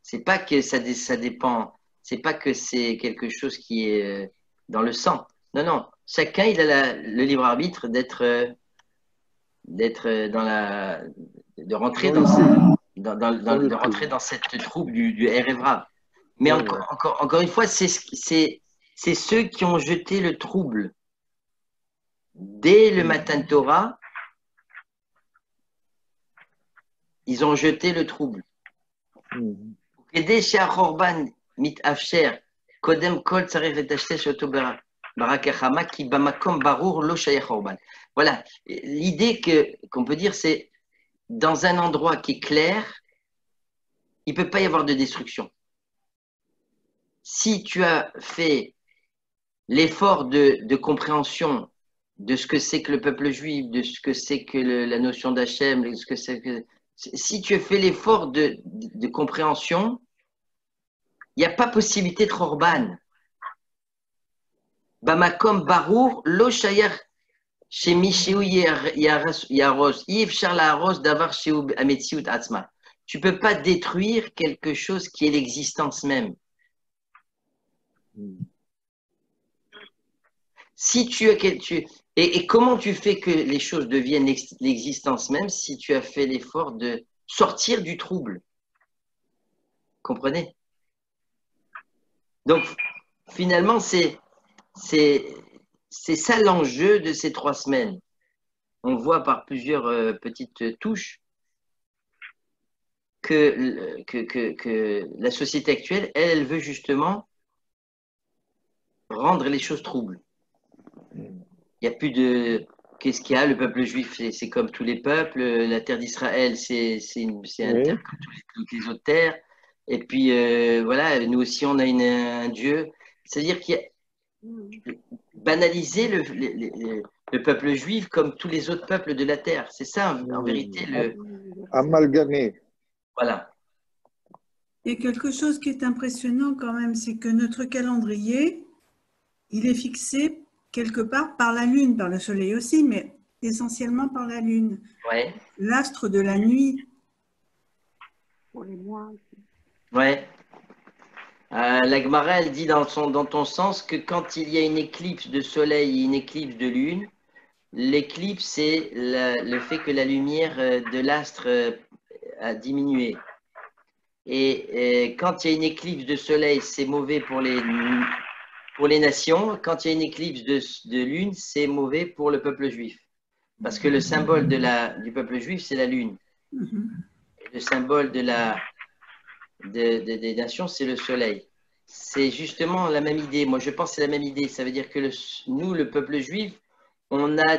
C'est pas que ça dépend, c'est pas que c'est quelque chose qui est dans le sang. Non, non. Chacun, il a le libre arbitre de rentrer dans cette troupe du Erev Rav. Mais encore une fois, c'est ceux qui ont jeté le trouble dès le Matan Torah. Ils ont jeté le trouble. Voilà, l'idée qu'on peut dire, c'est dans un endroit qui est clair, il ne peut pas y avoir de destruction. Si tu as fait l'effort de compréhension de ce que c'est que le peuple juif, de ce que c'est que la notion d'Hachem, de ce que c'est que… Si tu as fait l'effort de compréhension, il n'y a pas possibilité de Khorban. Bamakom Barour, lo shayach chez Mishéou Yaros, Yves Charles Aros d'avoir chez Ametsiout Atzma. Tu ne peux pas détruire quelque chose qui est l'existence même. Si et comment tu fais que les choses deviennent l'existence même si tu as fait l'effort de sortir du trouble? Comprenez? Donc, finalement, c'est ça l'enjeu de ces 3 semaines. On voit par plusieurs petites touches que la société actuelle, elle veut justement rendre les choses troubles. Il n'y a plus de… Qu'est-ce qu'il y a? Le peuple juif, c'est comme tous les peuples. La terre d'Israël, c'est une terre comme toutes les autres terres. Et puis, voilà, nous aussi, on a un Dieu. C'est-à-dire qu'il y a banaliser le peuple juif comme tous les autres peuples de la terre. C'est ça, en vérité. Amalgamé. Voilà. Il y a quelque chose qui est impressionnant quand même, c'est que notre calendrier, il est fixé quelque part par la Lune, par le Soleil aussi, mais essentiellement par la Lune. Ouais. L'astre de la nuit. Pour les mois. Ouais. La Gemara, elle dit dans ton sens que quand il y a une éclipse de soleil et une éclipse de lune, l'éclipse, c'est le fait que la lumière de l'astre a diminué. Et quand il y a une éclipse de soleil, c'est mauvais pour les nations. Quand il y a une éclipse de lune, c'est mauvais pour le peuple juif. Parce que le symbole du peuple juif, c'est la lune. le symbole des nations, c'est le soleil. C'est justement la même idée. Moi, je pense que c'est la même idée. Ça veut dire que nous, le peuple juif, on a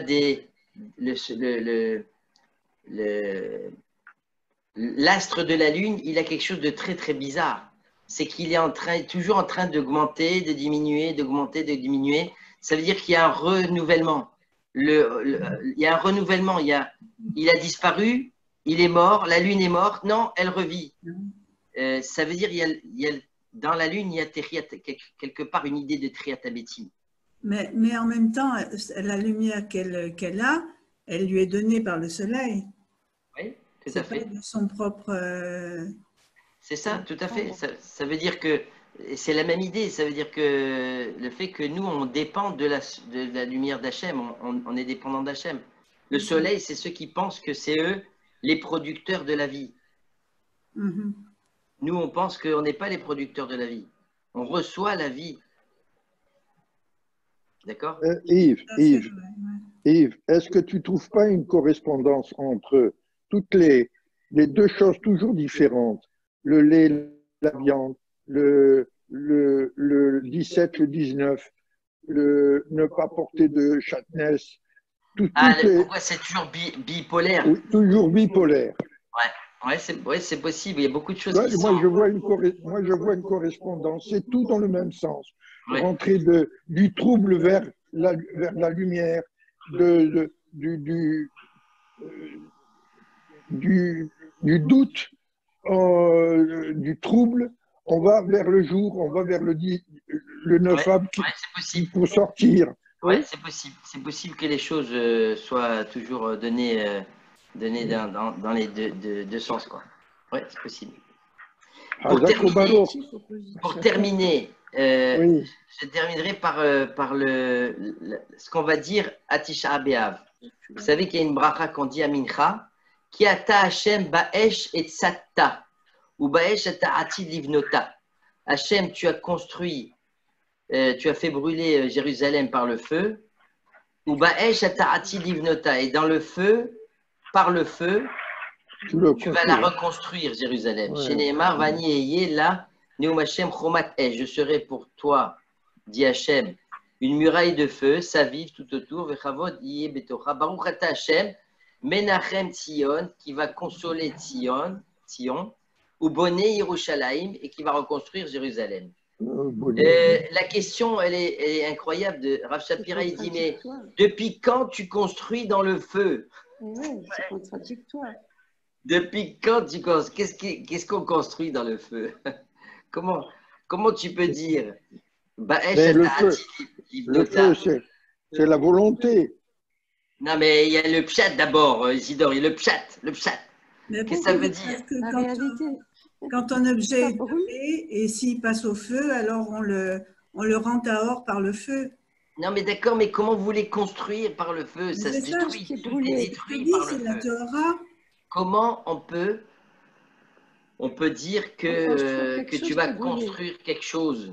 l'astre de la lune, il a quelque chose de très, très bizarre. C'est qu'il est toujours en train d'augmenter, de diminuer, d'augmenter, de diminuer. Ça veut dire qu'il y a un renouvellement. Il y a un renouvellement. Il a disparu, il est mort, la lune est morte. Non, elle revit. Ça veut dire dans la lune, il y a quelque part une idée de triatamétine. Mais en même temps, la lumière qu'elle a, elle lui est donnée par le soleil. Oui, tout à fait. C'est pas de son propre… C'est ça, tout à fait. Ça veut dire que c'est la même idée. Ça veut dire que le fait que nous, on dépend de la lumière d'Hachem, on est dépendant d'Hachem. Le soleil, c'est ceux qui pensent que c'est eux les producteurs de la vie. Mm-hmm. Nous, on pense qu'on n'est pas les producteurs de la vie. On reçoit la vie. D'accord? Yves, est-ce que tu ne trouves pas une correspondance entre toutes les deux choses toujours différentes, le lait, la viande, le 17, le 19, le ne pas porter de châtenesse, pourquoi c'est toujours bipolaire? Oui, toujours bipolaire. Ouais, c'est possible. Il y a beaucoup de choses qui moi, sont… je vois une correspondance. C'est tout dans le même sens. Ouais. Rentrer du trouble vers la lumière, du doute, du trouble, on va vers le jour, on va vers le 9 av pour sortir. Oui, c'est possible. C'est possible que les choses soient toujours données dans les deux sens, quoi. Oui, c'est possible. Pour terminer, je terminerai par ce qu'on va dire à Tisha B'Av. Vous savez qu'il y a une bracha qu'on dit à Mincha, qui ata Hashem ba'esh et tsatta, ou ba'esh ata ati livnota. Hashem, tu as construit, tu as fait brûler Jérusalem par le feu, ou ba'esh ata ati livnota, et dans le feu, par le feu, tu vas la reconstruire, Jérusalem. Chez Nehemar, Vani Eye, là, Neum Hashem Chomat Esh, je serai pour toi, dit Hashem, une muraille de feu, sa vive tout autour, Vechavod Iye Betocha, Baruch Ata Hashem, Menachem Tzion, qui va consoler Tzion, ou Boné Yerushalayim, et qui va reconstruire Jérusalem. La question, elle est incroyable. De Rav Shapira, il dit, mais depuis quand tu construis dans le feu? C'est contradictoire. Depuis quand tu construis? Qu'est-ce qu'on construit dans le feu? Comment tu peux dire? Le feu, c'est la volonté. Non, mais il y a le pshat d'abord, Isidore, il y a le pshat. Qu'est-ce que ça veut dire? Quand un objet est brûlé et s'il passe au feu, alors on le rend tahor par le feu. Non, mais d'accord, mais comment vous voulez construire par le feu? Ça se détruit. Tout est détruit par le feu. Comment on peut dire que tu vas construire quelque chose?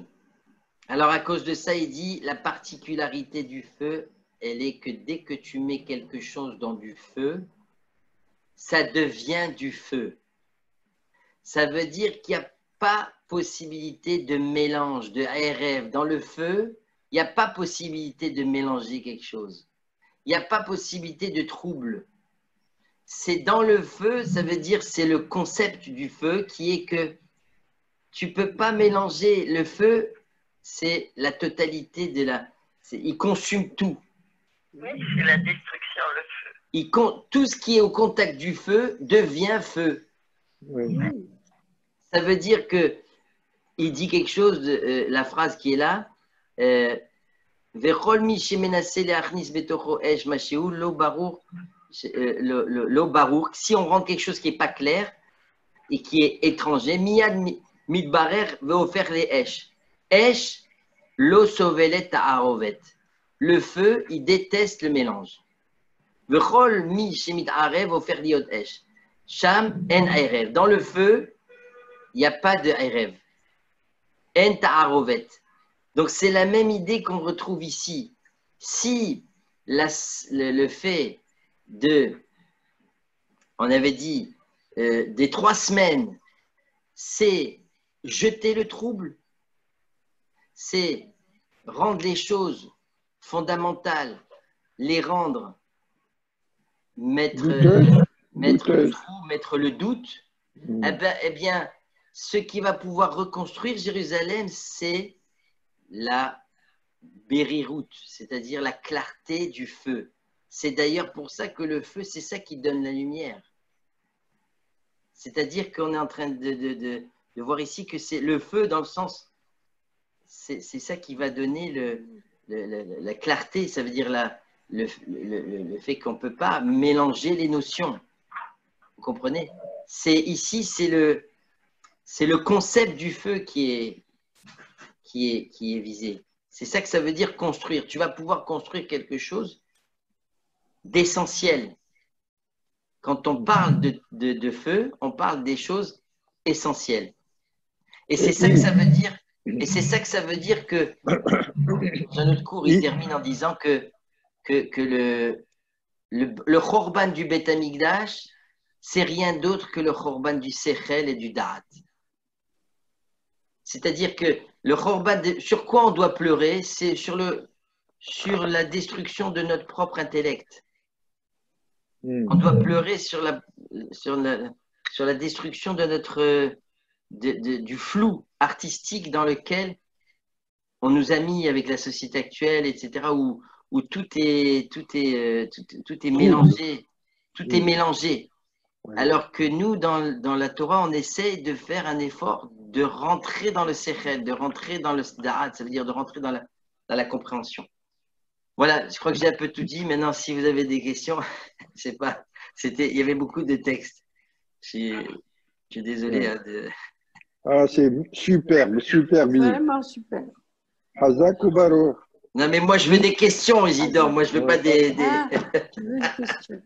Alors, à cause de ça, il dit, la particularité du feu, elle est que dès que tu mets quelque chose dans du feu, ça devient du feu. Ça veut dire qu'il n'y a pas possibilité de mélange, de ARF. Dans le feu, il n'y a pas possibilité de mélanger quelque chose. Il n'y a pas possibilité de trouble. C'est dans le feu, ça veut dire c'est le concept du feu qui est que tu ne peux pas mélanger. Le feu, c'est la totalité il consume tout. Oui, c'est la destruction, le feu. Tout ce qui est au contact du feu devient feu. Oui. Ça veut dire que il dit quelque chose, la phrase qui est là, Vechol mi shemenase leachnis betocho esh mashéou lo barour. Si on rend quelque chose qui n'est pas clair et qui est étranger, miyad midbarer veut offrir les esh. Esh lo sovelet ta'arovet. Le feu, il déteste le mélange. Vechol mi shemit arev offrir liot esh. Sham en arev. Dans le feu, il n'y a pas de arev. En ta'arovet. Donc c'est la même idée qu'on retrouve ici. Si le fait on avait dit, des 3 semaines, c'est jeter le trouble, c'est rendre les choses fondamentales, les rendre, mettre le trou, mettre le doute, eh bien, ce qui va pouvoir reconstruire Jérusalem, c'est la Bériroute, c'est-à-dire la clarté du feu. C'est d'ailleurs pour ça que le feu, c'est ça qui donne la lumière. C'est-à-dire qu'on est en train de voir ici que c'est le feu dans le sens, c'est ça qui va donner la clarté, ça veut dire le fait qu'on ne peut pas mélanger les notions. Vous comprenez? Ici, c'est le concept du feu qui est visé. C'est ça que ça veut dire construire. Tu vas pouvoir construire quelque chose d'essentiel. Quand on parle de feu, on parle des choses essentielles. Et c'est ça que ça veut dire. Et c'est ça que ça veut dire que dans un autre cours, il termine en disant que le Khorban du Beth Amikdash, c'est rien d'autre que le Khorban du Sechel et du Da'at. C'est-à-dire que le Khorban, sur quoi on doit pleurer, c'est sur la destruction de notre propre intellect. On doit pleurer sur la destruction de du flou artistique dans lequel on nous a mis avec la société actuelle, etc., où tout est mélangé. Tout est mélangé. Alors que nous, dans la Torah, on essaie de faire un effort de rentrer dans le sechel, de rentrer dans le da'at, ça veut dire de rentrer dans la compréhension. Voilà, je crois que j'ai un peu tout dit. Maintenant, si vous avez des questions, je sais pas. Il y avait beaucoup de textes. Je suis désolé. Hein, Ah, c'est superbe, superbe. Vraiment super. Hazak ou Baro? Non, mais moi, je veux des questions, Isidore. Moi, je veux pas des… Tu veux une question?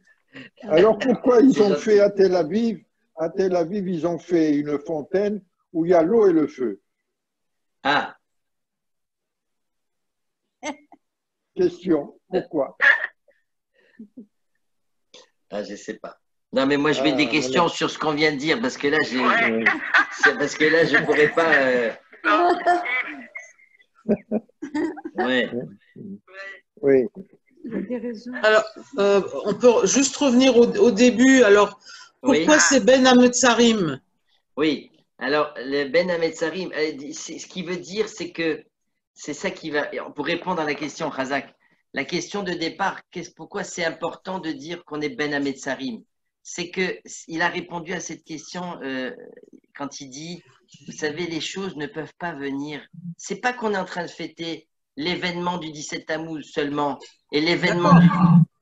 Alors, pourquoi ils ont fait à Tel Aviv, ils ont fait une fontaine où il y a l'eau et le feu? Ah. Question, pourquoi? Ah, je sais pas. Non, mais moi, je veux des questions sur ce qu'on vient de dire, parce que là, je ne pourrais pas… Ouais. Oui. Il a des raisons. Alors, on peut juste revenir au début. Alors, pourquoi c'est Ben Hametzarim? Oui. Alors, le Ben Hametzarim, ce qui veut dire, c'est que c'est ça qui va… Pour répondre à la question, Razak, la question de départ, pourquoi c'est important de dire qu'on est Ben Hametzarim? C'est qu'il a répondu à cette question quand il dit, vous savez, les choses ne peuvent pas venir. C'est pas qu'on est en train de fêter l'événement du 17 Tammuz seulement et l'événement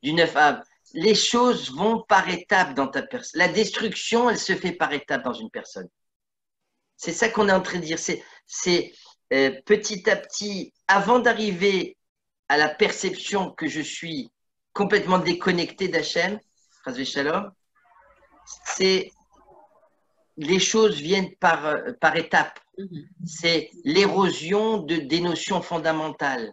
du 9 Av. Les choses vont par étapes dans ta personne. La destruction, elle se fait par étapes dans une personne. C'est ça qu'on est en train de dire. C'est petit à petit, avant d'arriver à la perception que je suis complètement déconnecté d'Hachem, c'est les choses viennent par étapes. C'est l'érosion des notions fondamentales,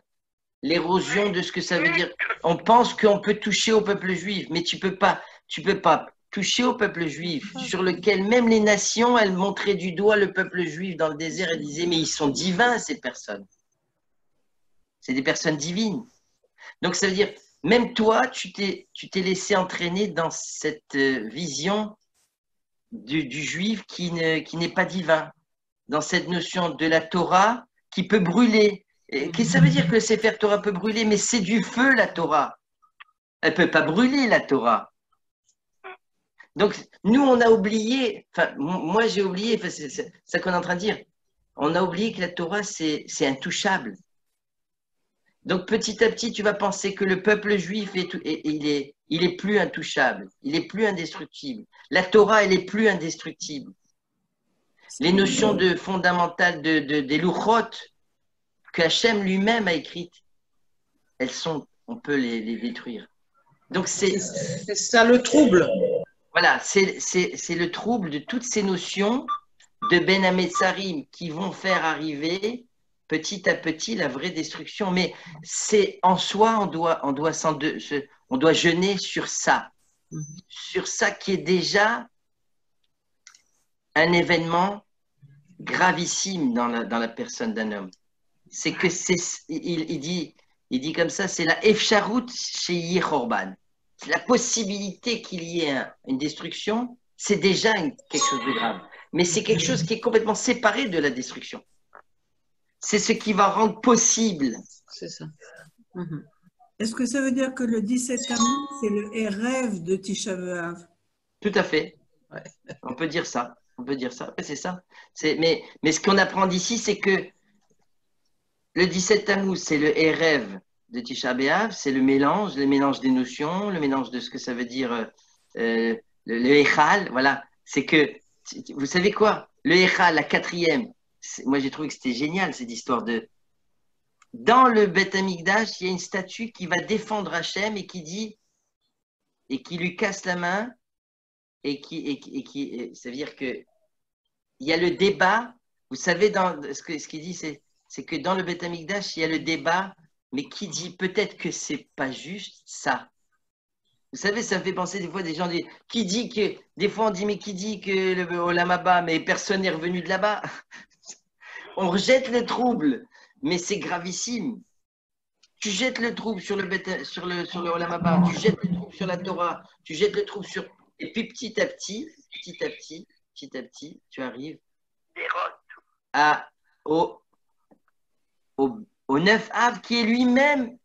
l'érosion de ce que ça veut dire. On pense qu'on peut toucher au peuple juif, mais tu peux pas toucher au peuple juif, sur lequel même les nations, elles montraient du doigt le peuple juif dans le désert et disaient, mais ils sont divins, ces personnes. C'est des personnes divines. Donc ça veut dire, même toi, tu t'es laissé entraîner dans cette vision du juif qui n'est pas divin, dans cette notion de la Torah qui peut brûler. Qu'est-ce que ça veut dire que le Sefer Torah peut brûler? Mais c'est du feu, la Torah. Elle ne peut pas brûler, la Torah. Donc, nous, on a oublié, enfin, moi j'ai oublié, c'est ça qu'on est en train de dire, on a oublié que la Torah, c'est intouchable. Donc, petit à petit, tu vas penser que le peuple juif, il est plus intouchable, il est plus indestructible. La Torah, elle est plus indestructible. Les notions fondamentales des Luchot que Hachem lui-même a écrites, on peut les détruire. Donc, c'est ça le trouble. Voilà, c'est le trouble de toutes ces notions de Ben Hametzarim qui vont faire arriver petit à petit la vraie destruction. Mais c'est en soi, on doit jeûner sur ça qui est déjà un événement gravissime dans la personne d'un homme. C'est que il dit comme ça, c'est la efsharut chez Khorban. La possibilité qu'il y ait une destruction, c'est déjà quelque chose de grave. Mais c'est quelque chose qui est complètement séparé de la destruction. C'est ce qui va rendre possible. C'est ça. Est-ce que ça veut dire que le 17 Tammuz, c'est le rêve de Tisha B'Av? Tout à fait. Ouais. On peut dire ça. On peut dire ça. C'est ça. Mais ce qu'on apprend d'ici, c'est que le 17 Tammuz, c'est le rêve de Tisha B'Av, c'est le mélange des notions, le mélange de ce que ça veut dire le Echal. Voilà. C'est que, vous savez quoi? Le Echal, la quatrième, moi j'ai trouvé que c'était génial cette histoire de. Dans le Beth Amikdash, il y a une statue qui va défendre Hachem et qui dit, et qui lui casse la main, ça veut dire que il y a le débat. Vous savez, ce qu'il dit, c'est que dans le Beth Amikdash, il y a le débat, mais qui dit peut-être que c'est pas juste ça. Vous savez, ça me fait penser des fois des gens disent, qui dit que, des fois on dit, mais qui dit que le Olam Haba, mais personne n'est revenu de là-bas. On rejette le trouble, mais c'est gravissime. Tu jettes le trouble sur le Olam Haba, tu jettes le trouble sur la Torah, tu jettes le trouble sur. Et puis petit à petit, tu arrives au 9 Av qui est lui-même,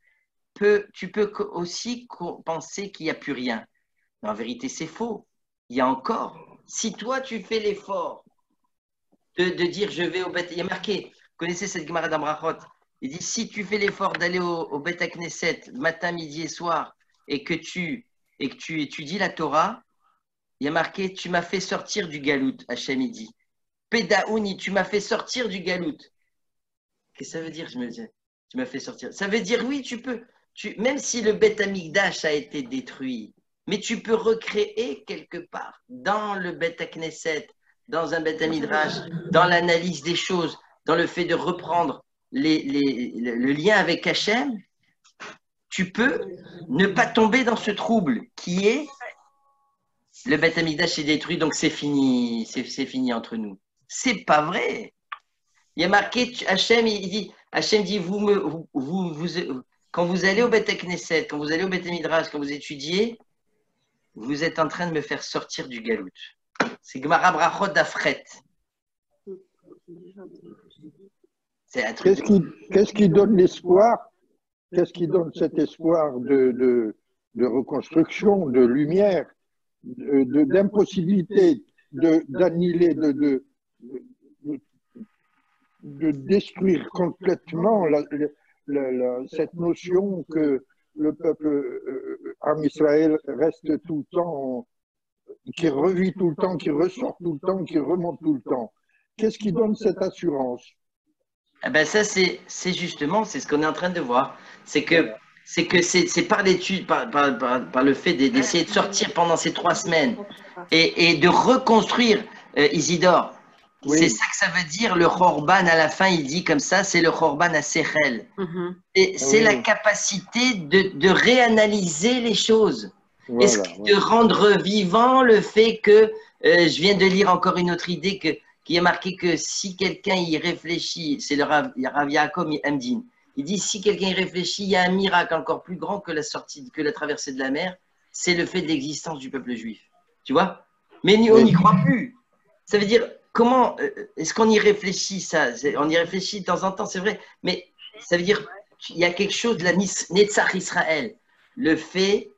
tu peux aussi penser qu'il n'y a plus rien. Mais en vérité, c'est faux. Il y a encore. Si toi, tu fais l'effort de dire je vais au Beth, il y a marqué, vous connaissez cette Gemara d'Ambrachot, il dit si tu fais l'effort d'aller au Beth Knesset matin, midi et soir et que tu étudies la Torah, il y a marqué tu m'as fait sortir du galout, Hachem il dit. Pédaouni, tu m'as fait sortir du galout. Qu'est-ce que ça veut dire, je me dis, tu m'as fait sortir? Ça veut dire oui, tu peux, même si le Beth Amikdash a été détruit, mais tu peux recréer quelque part dans le Beth Knesset, dans un Beth Midrash, dans l'analyse des choses, dans le fait de reprendre le lien avec Hachem, tu peux ne pas tomber dans ce trouble qui est le Beth Amikdash est détruit, donc c'est fini entre nous. C'est pas vrai. Il y a marqué Hachem, Hachem dit quand vous allez au Beth Knesset, quand vous allez au Beth Midrash, quand vous étudiez, vous êtes en train de me faire sortir du galout. C'est Gemara Brachot d'Afret. C'est un truc. Qu'est-ce qui donne l'espoir? Qu'est-ce qui donne cet espoir de reconstruction, de lumière, d'impossibilité d'annihiler, de détruire complètement cette notion que le peuple en Israël reste tout le temps, qui revit tout le temps, qui ressort tout le temps, qui remonte tout le temps. Qu'est-ce qui donne cette assurance? Eh ben ça, c'est justement, c'est ce qu'on est en train de voir. C'est par l'étude, par le fait d'essayer de sortir pendant ces 3 semaines et de reconstruire Isidore. Oui. C'est ça que ça veut dire, le Khorban à la fin, il dit comme ça, c'est le Khorban à Sechel. Et c'est la capacité de réanalyser les choses. Voilà, de rendre vivant le fait que, je viens de lire encore une autre idée qui est marqué que si quelqu'un y réfléchit, c'est le Rav Yaakov Hamdin, il dit si quelqu'un y réfléchit, il y a un miracle encore plus grand que la traversée de la mer, c'est le fait de l'existence du peuple juif. Tu vois? Mais on n'y croit plus. Ça veut dire, comment est-ce qu'on y réfléchit ça? On y réfléchit de temps en temps, c'est vrai, mais ça veut dire qu'il y a quelque chose de la Netzach Israël, le fait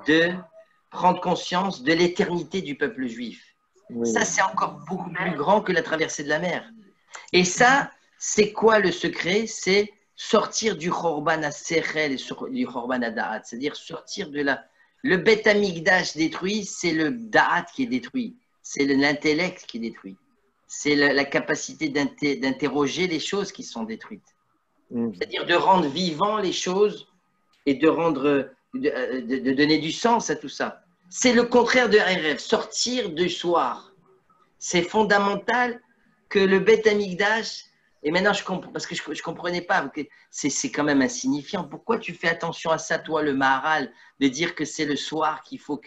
de prendre conscience de l'éternité du peuple juif. Oui. Ça, c'est encore beaucoup plus grand que la traversée de la mer. Et ça, c'est quoi le secret? C'est sortir du Khorban à Sechel et du Khorban à Da'at, c'est-à-dire sortir de la… Le Beth Amikdash détruit, c'est le Da'at qui est détruit, c'est l'intellect qui est détruit, c'est la capacité d'interroger les choses qui sont détruites. C'est-à-dire de rendre vivant les choses et de donner du sens à tout ça. C'est le contraire de Erev, sortir du soir. C'est fondamental que le Beth Amikdash, et maintenant je comprends, parce que je ne comprenais pas, c'est quand même insignifiant. Pourquoi tu fais attention à ça, toi, le Maharal, de dire que c'est le soir qu'il faut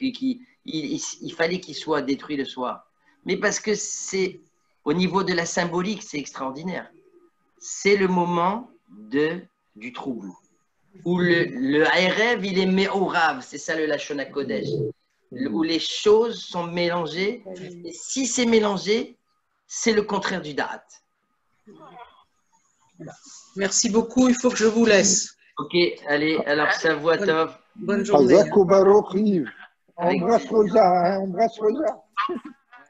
il fallait qu'il soit détruit le soir? Mais parce que c'est au niveau de la symbolique, c'est extraordinaire. C'est le moment du trouble. Où le Erev, il est Me'orav, c'est ça le Lashon HaKodesh. Où les choses sont mélangées. Et si c'est mélangé, c'est le contraire du Da'at. Merci beaucoup, il faut que je vous laisse. Ok, allez, alors Shavua Tov. Bonne journée. Hazak Baruch Yves. Embrasse Rosa, hein, embrasse Rosa.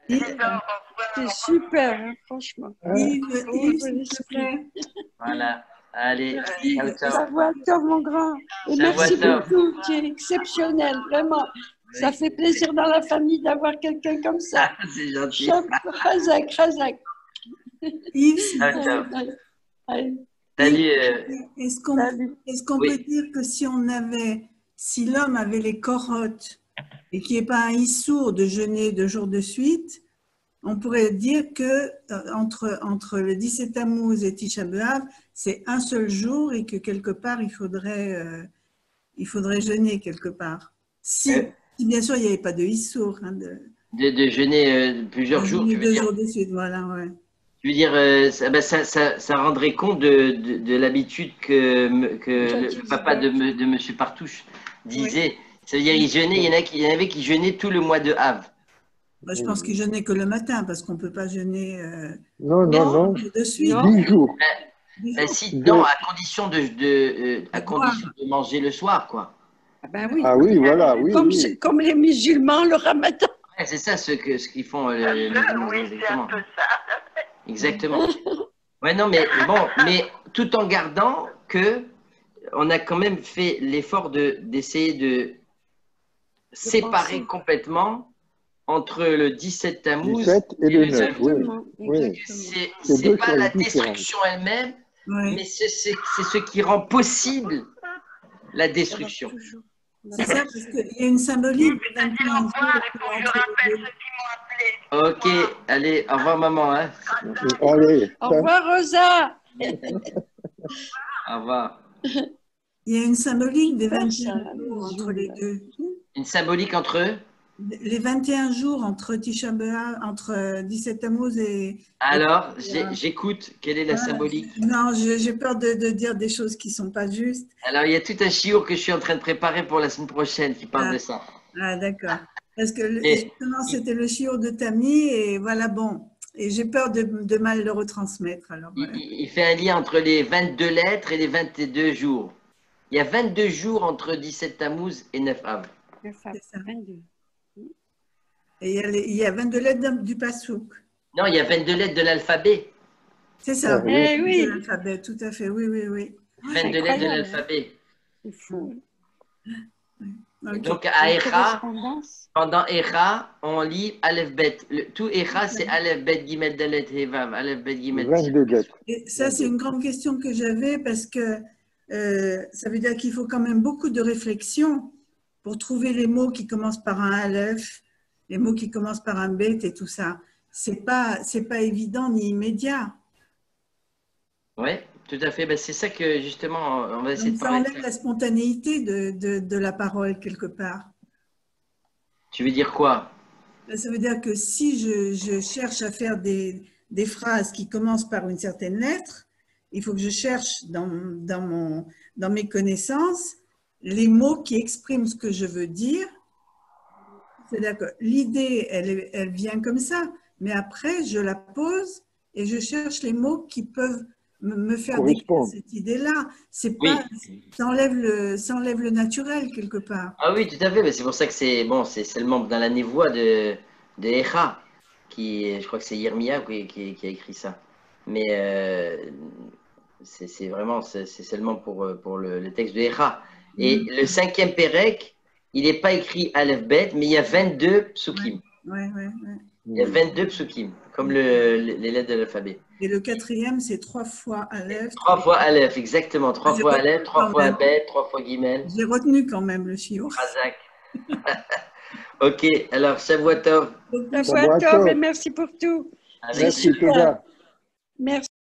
C'est super, hein, franchement. Yves, s'il te plaît. Voilà, allez, ciao, ciao. Shavua Tov, mon grand. Et Shavua merci Tov. beaucoup, tu es exceptionnel, vraiment. Ça fait plaisir dans la famille d'avoir quelqu'un comme ça. C'est gentil. Razak. Yves, Ciao, ciao. Allez. Salut. est-ce qu'on Oui. peut dire que si l'homme avait les corottes et qu'il n'y ait pas un issour de jeûner 2 jours de suite, on pourrait dire que entre le 17 Tammuz et Tisha B'Av, c'est un seul jour et que quelque part il faudrait jeûner quelque part. Si bien sûr il n'y avait pas de issour. Hein, De jeûner plusieurs jours, tu veux 2 dire. jours de suite, voilà, ouais. Je veux dire, ça rendrait compte de l'habitude que le papa de M. Partouche disait. Oui. Ça veut dire qu'il jeûnait, il y en avait qui jeûnaient tout le mois de Av. Bah, je pense qu'il jeûnait que le matin parce qu'on ne peut pas jeûner Non. de suite. 10 jours. Non, à condition de manger le soir, quoi. Ah ben oui. Ah oui, voilà, oui. Comme les musulmans le ramadan. Ouais, c'est ça ce qu'ils font. Oui, c'est un peu ça. Exactement. Ouais, non, mais bon, mais tout en gardant que on a quand même fait l'effort d'essayer de séparer complètement entre le 17 Tammuz et le 9. Oui. C'est pas la destruction elle-même, mais c'est ce qui rend possible la destruction. C'est ça, parce qu'il y a une symbolique. Ok, allez, au revoir maman. Hein. Allez. Au revoir Rosa. Au revoir. Il y a une symbolique des 21 jours entre les deux. Une symbolique entre eux? Les 21 jours entre Tisha B'Av, entre 17 Tammuz et... Alors, j'écoute. Quelle est la symbolique? Non, j'ai peur de dire des choses qui ne sont pas justes. Alors, il y a tout un chiour que je suis en train de préparer pour la semaine prochaine qui parle de ça. Ah, d'accord. Parce que justement, c'était le chiour de Tammy et voilà, bon. Et j'ai peur de mal le retransmettre. Alors, voilà. Il fait un lien entre les 22 lettres et les 22 jours. Il y a 22 jours entre 17 Tammuz et 9 Av. C'est ça. 22. Et il y a 22 lettres du Passouk. Non, il y a 22 lettres de l'alphabet. C'est ça. Oui. De l'alphabet, tout à fait. Oui. 22 lettres de l'alphabet. C'est fou. Donc, à Echa, pendant Echa, on lit Aleph Bet. Tout Echa, c'est Aleph Bet Gimel Dalet Hevav. Aleph Bet Gimel. 22 lettres. Et ça, c'est une grande question que j'avais parce que ça veut dire qu'il faut quand même beaucoup de réflexion pour trouver les mots qui commencent par un Aleph, les mots qui commencent par un Bet et tout ça. C'est pas évident ni immédiat. Oui, tout à fait. Ben, c'est ça que justement, on va essayer de parler. Ça enlève la spontanéité de la parole quelque part. Tu veux dire quoi? Ça veut dire que si je cherche à faire des phrases qui commencent par une certaine lettre, il faut que je cherche dans mes connaissances les mots qui expriment ce que je veux dire. C'est-à-dire que l'idée, elle vient comme ça, mais après, je la pose et je cherche les mots qui peuvent me faire décrire cette idée-là. C'est pas, ça enlève le naturel quelque part. Ah oui, tout à fait. Mais c'est pour ça que c'est seulement dans la névoie de Echa, je crois que c'est Yermia qui a écrit ça. Mais c'est seulement pour le texte de Echa. Et le 5e Pérec, il n'est pas écrit Aleph Bet, mais il y a 22 psukim. Ouais. Il y a 22 psukim, comme les lettres de l'alphabet. Et le 4e, c'est 3 fois Aleph. 3 fois Aleph, exactement. 3 fois Aleph, 3 fois Bet, 3 fois Gimel. J'ai retenu quand même le chiour. Razak. Ok, alors Shavua Tov. Shavua Tov et merci pour tout. Merci, Toda. Merci.